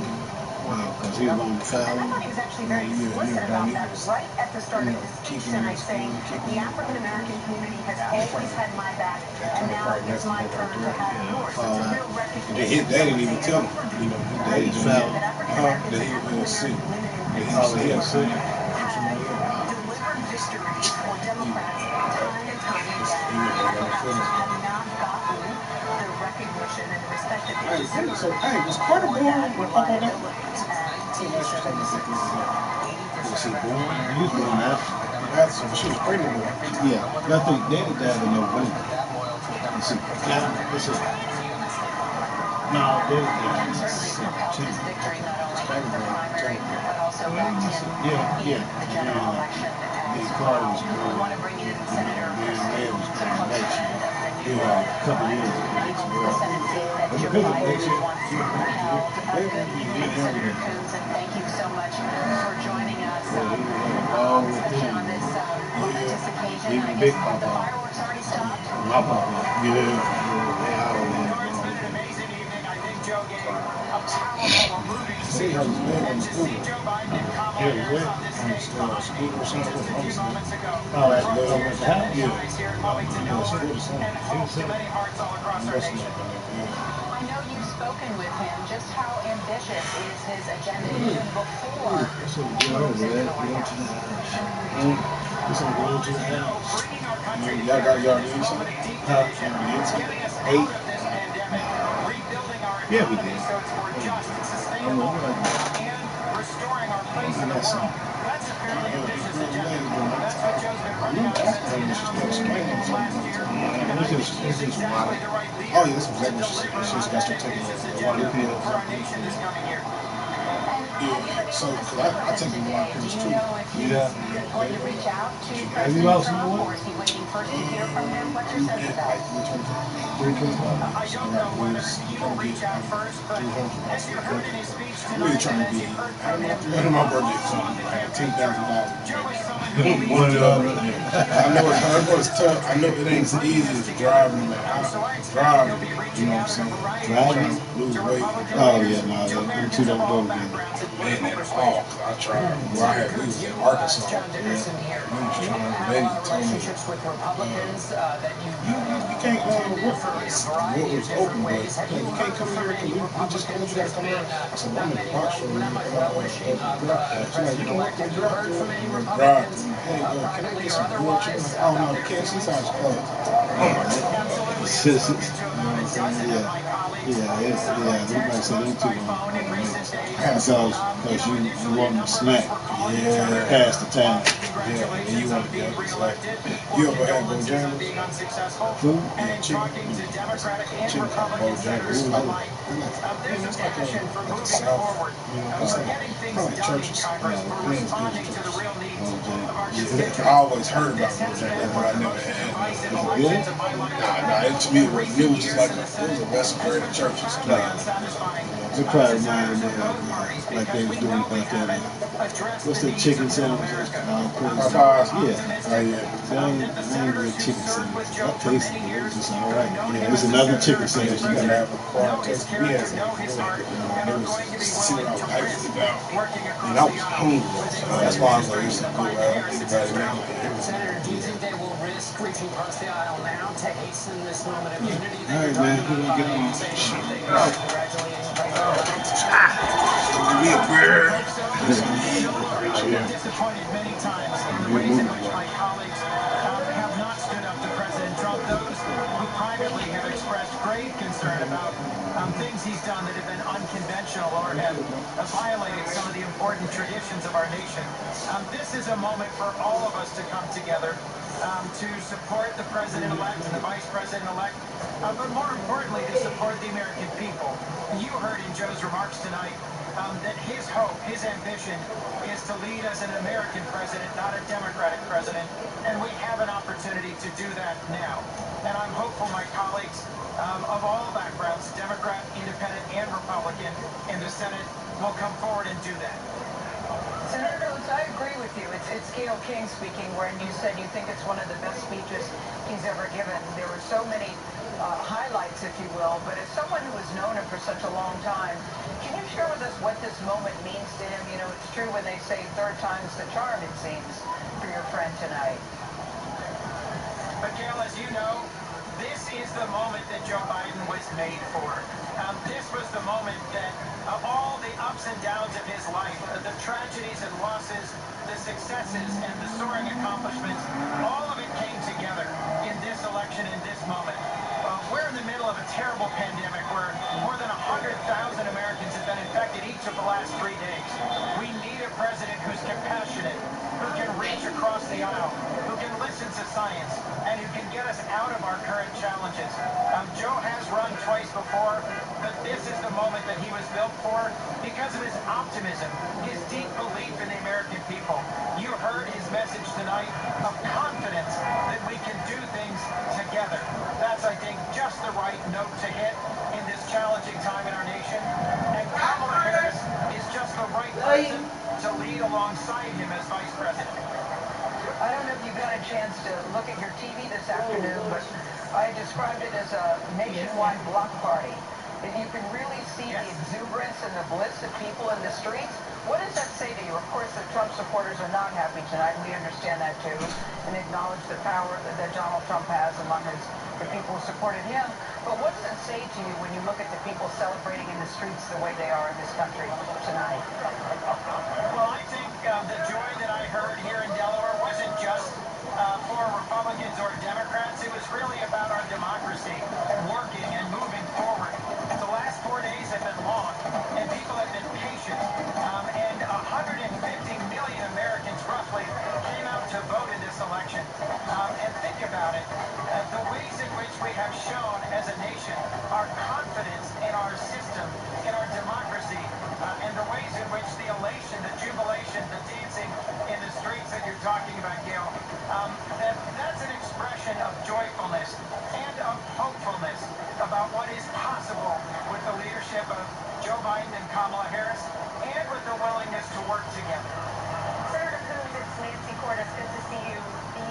Because he was on the file. I thought he was actually very explicit about that right at the start of his speech tonight, saying the African-American community has always had my back, and now it's my turn to have yours. It's a real recognition. His daddy didn't even tell him. You know, his daddy just felt that he was sick. That he was sick. Delivered victories for Democrats time and time again. Perhaps have not gotten the recognition and the respect that they deserve. So, hey, was Carter born when Papa died? Was he born? He was born after. She was pregnant with him. Yeah, I think Daddy died in November. Let's see. No, Daddy died in September. Yeah. Carter was born. Want to bring in Senator It was election. A couple years ago. Thank you so much for joining us All with on him. this momentous occasion. Even I Big guess Papa. the fireworks already stopped. My Papa. Yeah. They all See how he's been on the scooter. Yeah, where? On the scooter or something. Oh, that's the over at the house? Yeah. Scooter or something. I know you've spoken with him. Just how ambitious is his agenda even before This will go over that. Go to the house. This will go to the house. Y'all got y'all need something? Huh? Y'all need something? 8? Yeah, we did. I'm that's something. It's just water. Oh, yeah, that's exactly what she said. She just got to take a water pill. Yeah, so cause I take him a lot of pills too. Yeah. Going to reach out to Have you President lost Trump, some or weight? is he waiting first to hear from him? What's your sense of Like that? 325. 325. I don't know whether he will reach out first, but 300. as you heard in his speech I'm really tonight, trying and to as be. you've heard I from him don't know my birthday all along something the like campaign trail, Joe is someone who $10,000. believes deeply in I know it's tough. I know it ain't easy as driving. Like So I I expect drive, he'll be you reaching know what I'm out in a saying? variety of Trying ways to lose to weight. Republican Oh, leaders, yeah, no, to them two Americans of don't all go together. backgrounds and Man, political at all. persuasions. Cause I tried. Well, we was in Arkansas. John Dickerson here. We was You trying. have a Lady lot of told me. relationships with Republicans that You can't attended for in a variety of was different open, but ways. Have you you can't heard come from here any because we just Republicans you gotta that's come been here. I said, well, not I'm in many the box show. not well-wishing of the She's like, you president-elect? can Have you walk heard from any drive Republicans, through. Hey, can I privately get or some grilled chicken? otherwise, Oh about no, the their KFC feelings? side is closed. Absolutely. I've spoken to about a dozen of my colleagues. Some by text, most by phone in recent days. Because you want to snack. Yeah. Past the time. Congratulations on being reelected, You or ever had condolences on Bojangles? being unsuccessful, Food? and in Chicken. talking to Democratic and Chicken Republican senators Bojangles. alike. There's a passion for Like the moving South. forward, for getting things done in Congress, for responding to the real needs of our constituents. I always heard about This has been Bojangles, one but I of the never most had divisive it. elections of my lifetime. It, to me, it was Recent just years like in the it was Senate a recipe has at been churches. profoundly unsatisfying It to probably senators reminded me of both of parties like because they we was doing know we about that. haven't addressed What's the the needs chicken of middle sandwiches? America. Popeyes. So Yeah. optimistic that the I ain't senators good who chicken served with sandwiches. Joe I for tasted many it. It was years, just all who right. have known Yeah, him it's as a another senator chicken and vice sandwich you gotta president, have. know his character, know his heart, and are going to be willing to risk working across the aisle with him in That's his why I was like, administration this is to good. fight the Harris administration. Senator, do you think they will risk reaching across the aisle now to hasten this moment of unity All that right, you're man. talking We're about gonna get by on. saying a few things, congratulating President-elect? Give me a beer. I've been disappointed many times in the ways in which my colleagues have not stood up to President Trump. Those who privately have expressed grave concern about things he's done that have been unconventional or have violated some of the important traditions of our nation. This is a moment for all of us to come together to support the president-elect and the vice president-elect, but more importantly, to support the American people. You heard in Joe's remarks tonight that his hope, his ambition, is to lead as an American president, not a Democratic president, and we have an opportunity to do that now. And I'm hopeful my colleagues of all backgrounds, Democrat, Independent, and Republican in the Senate will come forward and do that. Senator Rhodes, I agree with you. It's Gayle King speaking, where you said you think it's one of the best speeches he's ever given. There were so many highlights, if you will, but as someone who has known him for such a long time, can you share with us what this moment means to him? You know, it's true when they say third time's the charm, it seems, for your friend tonight. But Gail, as you know, this is the moment that Joe Biden was made for. This was the moment that all the ups and downs of his life, the tragedies and losses, the successes and the soaring accomplishments, all of it came together in this election, in this moment. We're in the middle of a terrible pandemic where more than 100,000 Americans have been infected each of the last 3 days. We need a president who's compassionate, who can reach across the aisle, who can listen to science, and who can get us out of our current challenges. Joe has run twice before, but this is the moment that he was built for because of his optimism, his deep belief in the American people. You heard his message tonight of confidence that we can do things together. That's, I think, just the right note to hit in this challenging time in our nation. And Kamala Harris is just the right person to lead alongside him as vice president. I don't know if you got a chance to look at your TV this afternoon, but I described it as a nationwide block party. If you can really see the exuberance and the bliss of people in the streets, what does that say to you? Of course, the Trump supporters are not happy tonight. We understand that too, and acknowledge the power that Donald Trump has among the people who supported him. But what does it say to you when you look at the people celebrating in the streets the way they are in this country tonight? Well, I think the joy that I heard here in Delaware wasn't just for Republicans or Democrats. It was really about our democracy working and moving forward. The last 4 days have been long, and people have been patient. And 150 million Americans, roughly, came out to vote in this election. And think about it, the ways in which we have shown as a nation our confidence in our system, in our democracy, and the ways in in which the elation, the jubilation, the dancing in the streets that you're talking about, Gail, that's an expression of joyfulness and of hopefulness about what is possible with the leadership of Joe Biden and Kamala Harris, and with the willingness to work together. Senator Coons, it's Nancy Cordes. Good to see you.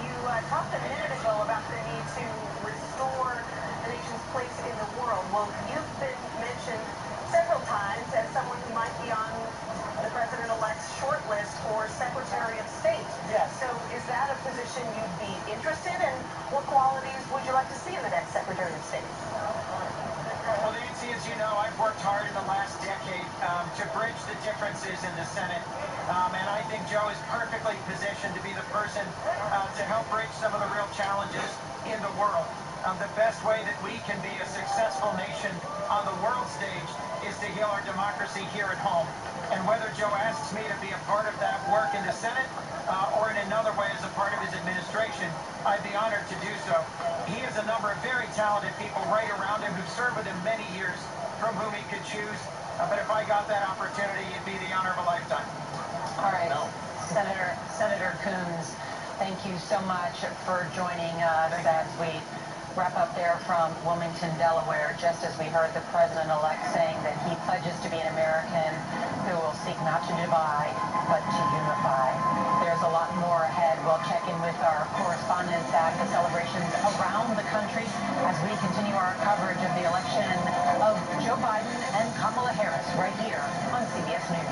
You talked a minute ago about the need to restore the nation's place in the world. Well, you've been mentioned several times as someone who might be on the president-elect's short list for Secretary of State. Yes. So is that a position you'd be interested in? What qualities would you like to see in the next Secretary of State? Well, Nancy, as you know, I've worked hard in the last decade to bridge the differences in the Senate. And I think Joe is perfectly positioned to be the person to help bridge some of the real challenges in the world. The best way that we can be a successful nation on the world stage is to heal our democracy here at home. And whether Joe asks me to be a part of that work in the Senate or in another way as a part of his administration, I'd be honored to do so. He has a number of very talented people right around him who've served with him many years, from whom he could choose. But if I got that opportunity, it'd be the honor of a lifetime. All right, Senator Coons, thank you so much for joining us as we wrap up there from Wilmington, Delaware, just as we heard the president-elect saying that he pledges to be an American who will seek not to divide, but to unify. There's a lot more ahead. We'll check in with our correspondents at the celebrations around the country as we continue our coverage of the election of Joe Biden and Kamala Harris right here on CBS News.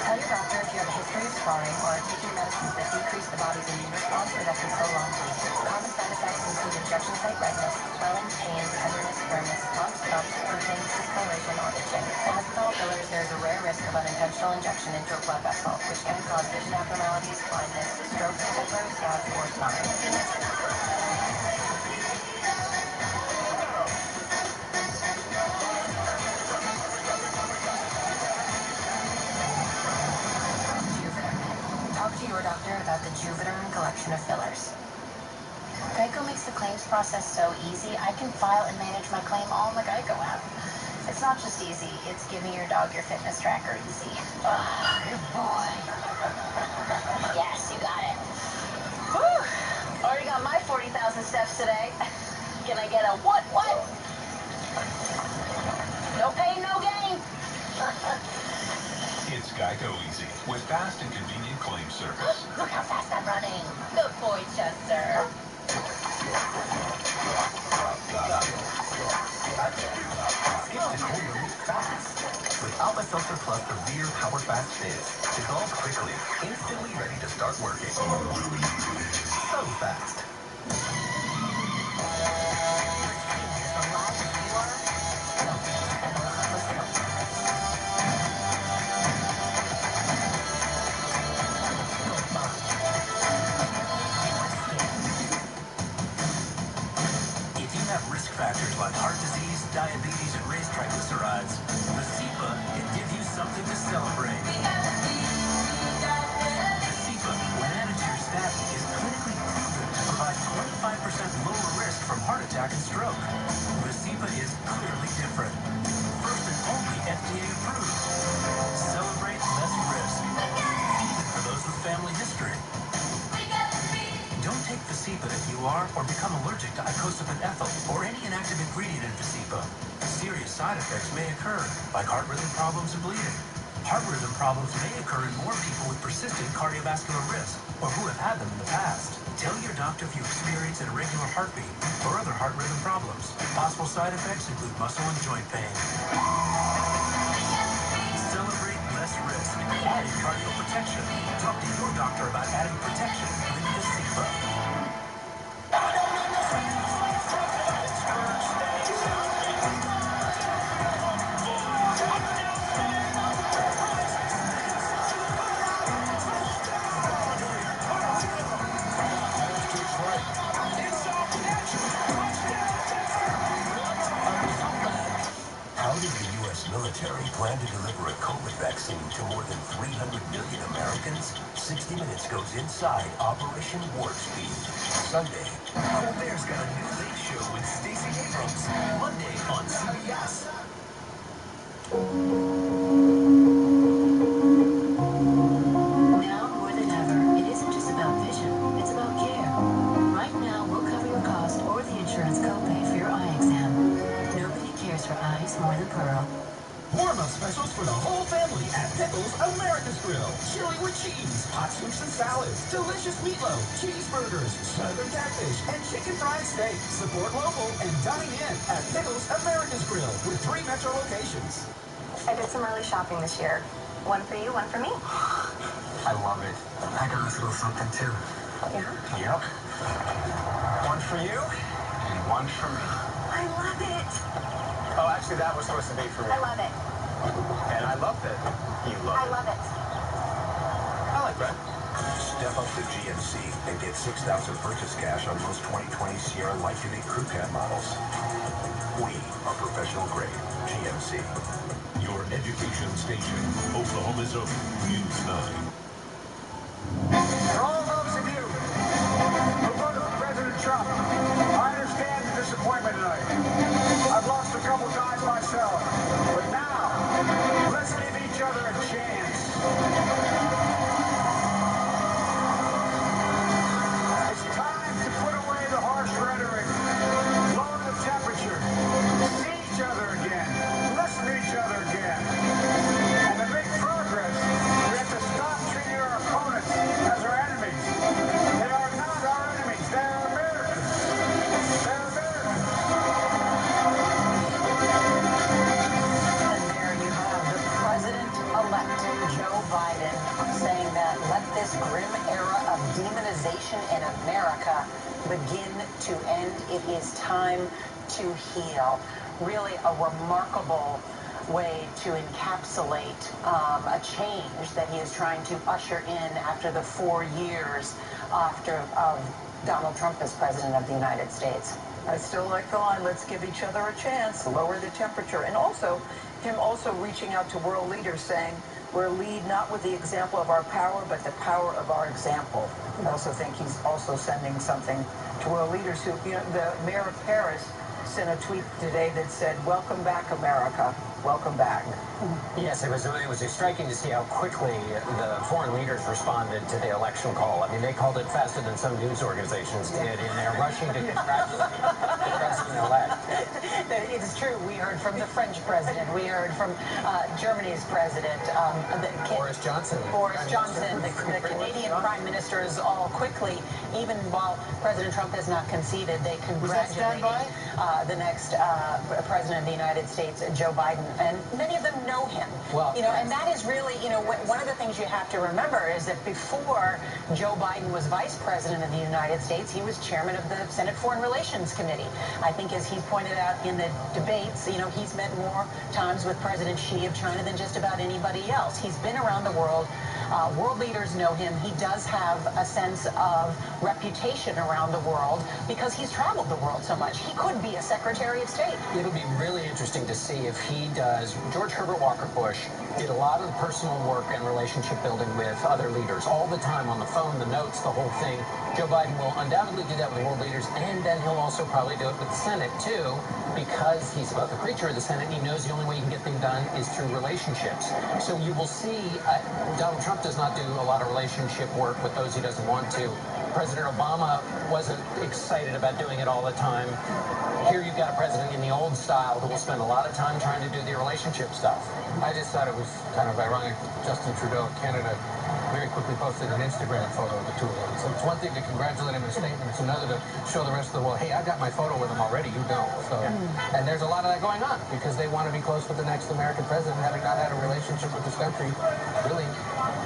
Tell your doctor if you have a history of scarring or are taking medicines that decrease the body's immune response or that can prolong bleeding. Common side effects include injection site redness, swelling, pain, tenderness, firmness, lumps, bumps, bruising, discoloration, or itching. As with all fillers, there is a rare risk of unintentional injection into a blood vessel, which can cause vision abnormalities, blindness, stroke, temporary scabs, or scarring. Talk to your doctor about the Juvederm collection of fillers. Geico makes the claims process so easy, I can file and manage my claim all in the Geico app. It's not just easy, it's giving your dog your fitness tracker easy. Good boy. Yes, you got it. Whew! Already got my 40,000 steps today. Can I get a what? No pain, no gain. It's Geico Easy with fast and convenient claim service. Look how fast I'm running. Good boy, Chester. Skip to cold relief fast. With Alpha Filter Plus Severe Power Fast Fizz, dissolves quickly, instantly ready to start working. So fast. If you have risk factors like heart disease, diabetes, and raised triglycerides, Vasipa can give you something to celebrate. Vasipa, when added to your statin, is clinically proven to provide 25% lower risk from heart attack and stroke. Vasipa is clearly different. First and only FDA approved. Celebrate less risk, even for those with family history. Don't take Vasipa if you are or become allergic to icosapent ethyl or any inactive ingredient in Vasipa. Serious side effects may occur, like heart rhythm problems and bleeding. Heart rhythm problems may occur in more people with persistent cardiovascular risk or who have had them in the past. Tell your doctor if you experience an irregular heartbeat or other heart rhythm problems. Possible side effects include muscle and joint pain. Celebrate less risk. Adding cardio protection. Talk to your doctor about adding protection with Vasipa. plan to deliver a COVID vaccine to more than 300 million Americans? 60 Minutes goes inside Operation Warp Speed. Sunday, Colbert's got a new late show with Stacey Abrams. Monday on CBS. Now more than ever, it isn't just about vision, it's about care. Right now, we'll cover your cost or the insurance copay for your eye exam. Nobody cares for eyes more than Pearl. Warm-up specials for the whole family at Pickles America's Grill. Chili with cheese, hot soups and salads, delicious meatloaf, cheeseburgers, southern catfish, and chicken fried steak. Support local and dine in at Pickles America's Grill with 3 metro locations. I did some early shopping this year. One for you, one for me. I love it. I got us a little something too. Yeah? Yep. One for you and one for me. I love it. Oh, actually, that was supposed to be for me. I love it. And I loved it. You love I it. love it. I like that. Step up to GMC and get $6,000 purchase cash on most 2020 Sierra Light Duty Crew Cab models. We are professional grade. GMC. Your education station. Oklahoma's own News 9. For all those of you who voted for President Trump, I understand the disappointment tonight. I've lost a couple guys myself. But now, let's give each other a chance. It's time to put away the harsh rhetoric, lower the temperature, see each other again, listen to each other again. And to make progress, we have to stop treating our opponents as our enemies. They are not our enemies. They are Americans. They're Americans. And there you have the president-elect, Joe Biden, saying that let this grim era of demonization in America begin to end. It is time to heal. Really a remarkable way to encapsulate a change that he is trying to usher in after the 4 years of Donald Trump as president of the United States. I still like the line, let's give each other a chance, lower the temperature. And also, him also reaching out to world leaders saying, we're lead not with the example of our power, but the power of our example. I also think he's also sending something to world leaders who, you know, the mayor of Paris sent a tweet today that said, welcome back, America. Welcome back. Yes, it was striking to see how quickly the foreign leaders responded to the election call. I mean, they called it faster than some news organizations did, and they're rushing to congratulate the president-elect. It's true. We heard from the French president. We heard from Germany's president. Boris Johnson. Boris Johnson, the Canadian prime ministers, all quickly, even while President Trump has not conceded, they congratulated the next president of the United States, Joe Biden. And many of them know him. Well, you know, and that is really, you know, one of the things you have to remember is that before Joe Biden was vice president of the United States, he was chairman of the Senate Foreign Relations Committee. I think, as he pointed out in the debates, you know, he's met more times with President Xi of China than just about anybody else. He's been around the world. World leaders know him. He does have a sense of reputation around the world because he's traveled the world so much. He could be a Secretary of State. It'll be really interesting to see if he does. George Herbert Walker Bush did a lot of the personal work and relationship building with other leaders all the time, on the phone, the notes, the whole thing. Joe Biden will undoubtedly do that with world leaders, and then he'll also probably do it with the Senate, too, because he's about the creature of the Senate, and he knows the only way you can get things done is through relationships. So you will see Donald Trump does not do a lot of relationship work with those he doesn't want to. President Obama wasn't excited about doing it all the time. Here you've got a president in the old style who will spend a lot of time trying to do the relationship stuff. I just thought it was kind of ironic. Justin Trudeau of Canada very quickly posted an Instagram photo of the two of them. So it's one thing to congratulate him in a statement. It's another to show the rest of the world, hey, I got my photo with him already. You don't. So, and there's a lot of that going on because they want to be close with the next American president, having not had a relationship with this country, really,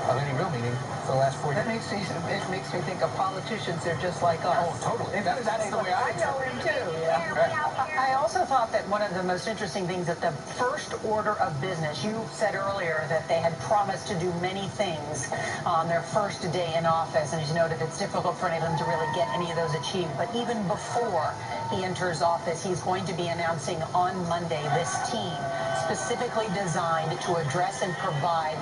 of any real meaning for the last 4 years. It makes me think of politicians. They're just like us. Oh, totally. That's the way I know him too. Yeah. I also thought that one of the most interesting things at the first order of business, you said earlier that they had promised to do many things on their first day in office, and as you noted, it's difficult for any of them to really get any of those achieved. But even before he enters office, he's going to be announcing on Monday this team specifically designed to address and provide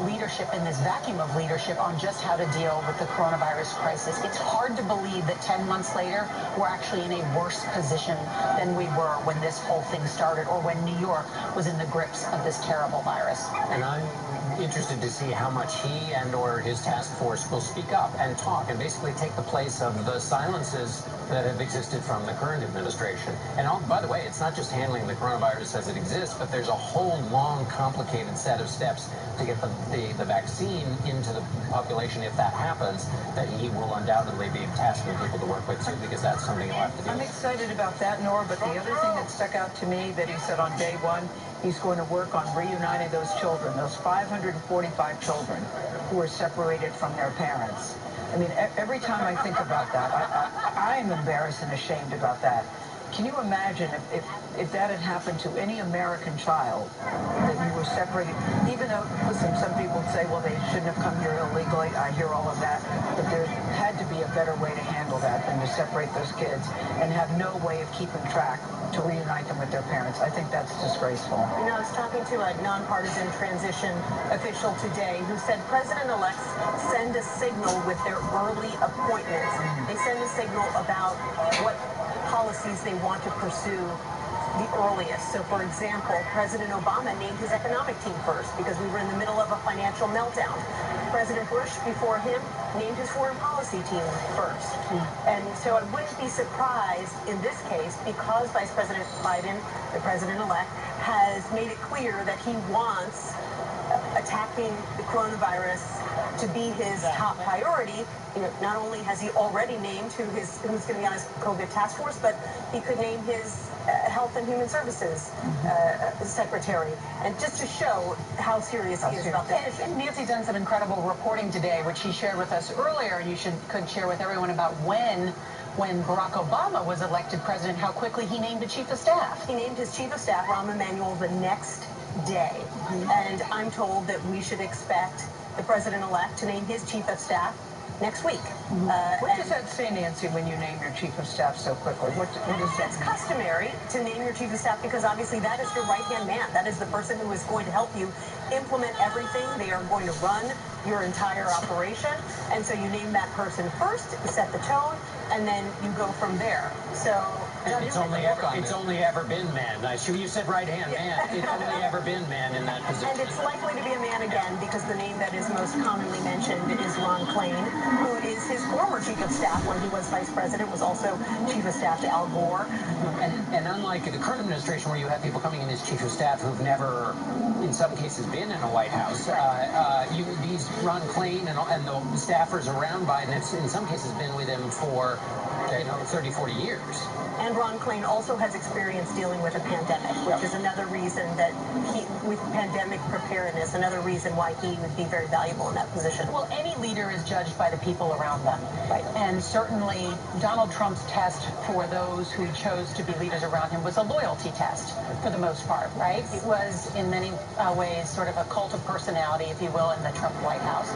leadership in this vacuum of leadership on just how to deal with the coronavirus crisis. It's hard to believe that 10 months later, we're actually in a worse position than we were when this whole thing started, or when New York was in the grips of this terrible virus. And I'm interested to see how much he and or his task force will speak up and talk and basically take the place of the silences that have existed from the current administration. And by the way, it's not just handling the coronavirus as it exists, but there's a whole long, complicated set of steps to get the vaccine into the population. If that happens, that he will undoubtedly be tasking people to work with too, because that's something he'll have to do. I'm excited about that, Nora, but the other thing that stuck out to me that he said on day one, he's going to work on reuniting those children, those 545 children who were separated from their parents. I mean, every time I think about that, I am embarrassed and ashamed about that. Can you imagine if that had happened to any American child, that you were separated, even though, listen, some people say, well, they shouldn't have come here illegally. I hear all of that. But there had to be a better way to handle that than to separate those kids and have no way of keeping track to reunite them with their parents. I think that's disgraceful. You know, I was talking to a nonpartisan transition official today who said president-elects send a signal with their early appointments. They send a signal about what policies they want to pursue the earliest. So, for example, President Obama named his economic team first because we were in the middle of a financial meltdown. President Bush, before him, named his foreign policy team first. And so I wouldn't be surprised in this case, because Vice President Biden, the president-elect, has made it clear that he wants attacking the coronavirus to be his top priority. You know, not only has he already named who's going to be on his COVID task force, but he could name his Health and Human Services secretary, and just to show how serious he is about this. And Nancy's done some incredible reporting today, which she shared with us earlier, and you could share with everyone about when Barack Obama was elected president, how quickly he named a chief of staff. He named his chief of staff, Rahm Emanuel, the next day. And I'm told that we should expect the president-elect to name his chief of staff next week. What does that say, Nancy, when you name your chief of staff so quickly? What is that? It's customary to name your chief of staff because obviously that is your right-hand man. That is the person who is going to help you implement everything. They are going to run your entire operation. And so you name that person first, set the tone, and then you go from there. So it's only ever been man. You said right-hand man. It's only ever been man in that position. And it's likely to be a man again because the name that is most commonly mentioned is Ron Klain, who is his former chief of staff when he was vice president, was also chief of staff to Al Gore. And unlike the current administration where you have people coming in as chief of staff who've never, in some cases, been in a White House, these Ron Klain and the staffers around Biden have, in some cases, been with him for 30, 40 years. And Ron Klain also has experience dealing with a pandemic, which is another reason that with pandemic preparedness, another reason why he would be very valuable in that position. Well, any leader is judged by the people around them. Right. And certainly Donald Trump's test for those who chose to be leaders around him was a loyalty test, for the most part, right? It was, in many ways, sort of a cult of personality, if you will, in the Trump White House.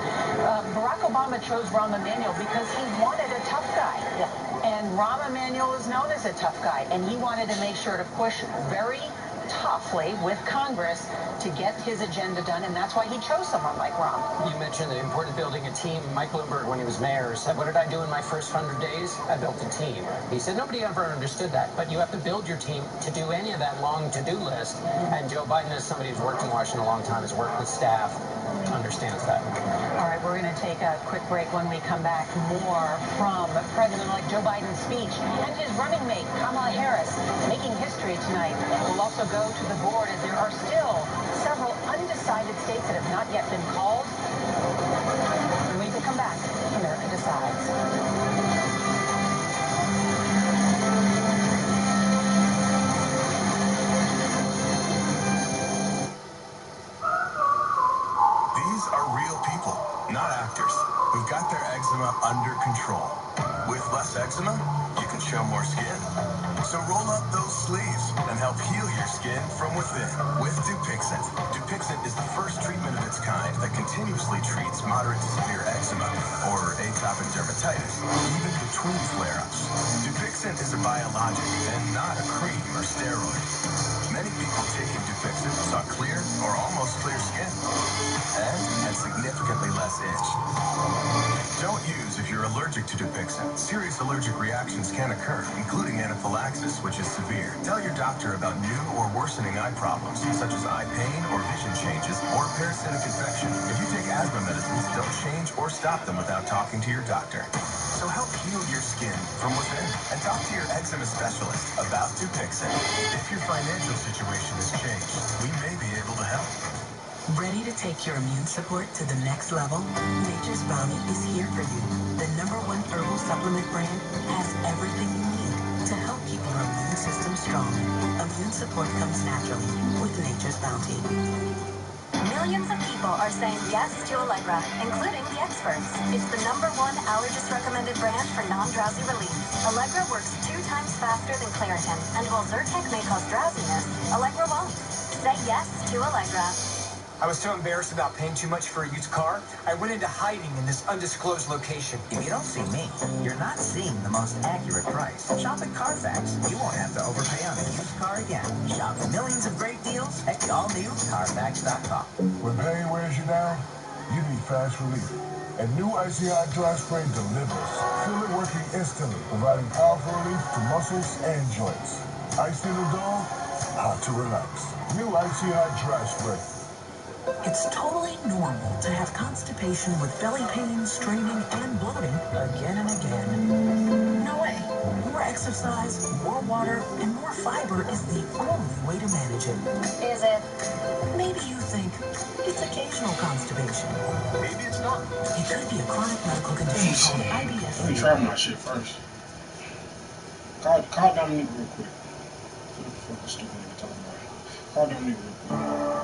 Barack Obama chose Rahm Emanuel because he wanted a tough guy. Yeah. And Rahm Emanuel is known as a tough guy, and he wanted to make sure to push very toughly with Congress to get his agenda done, and that's why he chose someone like Rahm. You mentioned the important building a team. Mike Bloomberg, when he was mayor, said, what did I do in my first 100 days? I built a team. He said nobody ever understood that, but you have to build your team to do any of that long to-do list, and Joe Biden, as somebody who's worked in Washington a long time, has worked with staff, understands that. All right, we're going to take a quick break. When we come back, more from President-elect Joe Biden's speech and his running mate, Kamala Harris, making history tonight. We'll also go to the board as there are still several undecided states that have not yet been called. When we come back, America Decides. These are real people, not actors, who've got their eczema under control. With less eczema, you can show more skin. So roll up those sleeves and help heal your skin from within with Dupixent. Dupixent is the first treatment of its kind that continuously treats moderate to severe eczema or atopic dermatitis, even between flare-ups. Dupixent is a biologic and not a cream or steroid. Many people taking Dupixent saw clear or almost clear skin and had significantly less itch. Don't use if you're allergic to Dupixent. Serious allergic reactions can occur, including anaphylaxis, which is severe. Tell your doctor about new or worsening eye problems, such as eye pain or vision changes, or parasitic infection. If you take asthma medicines, don't change or stop them without talking to your doctor. So help heal your skin from within and talk to your eczema specialist about Dupixent. If your financial situation has changed, we may be able to help. Ready to take your immune support to the next level? Nature's Bounty is here for you. The #1 herbal supplement brand has everything you need to help keep your immune system strong. Immune support comes naturally with Nature's Bounty. Millions of people are saying yes to Allegra, including the experts. It's the #1 allergist-recommended brand for non-drowsy relief. Allegra works 2 times faster than Claritin, and while Zyrtec may cause drowsiness, Allegra won't. Say yes to Allegra. I was so embarrassed about paying too much for a used car, I went into hiding in this undisclosed location. If you don't see me, you're not seeing the most accurate price. Shop at Carfax. You won't have to overpay on a used car again. Shop millions of great deals at the all-new Carfax.com. When pain wears you down, you need fast relief. And new Icy Hot Dry Spray delivers. Feel it working instantly, providing powerful relief to muscles and joints. Ice in the dog, hot to relax. New Icy Hot Dry Spray. It's totally normal to have constipation with belly pain, straining, and bloating again and again. No way. More exercise, more water, and more fiber is the only way to manage it. Is it? Maybe you think it's occasional constipation. Maybe it's not. It could be a chronic medical condition called IBS. Let me try my shit first. Call Dominique real quick. What the fuck is stupid nigga talking about? Call Dominique real quick.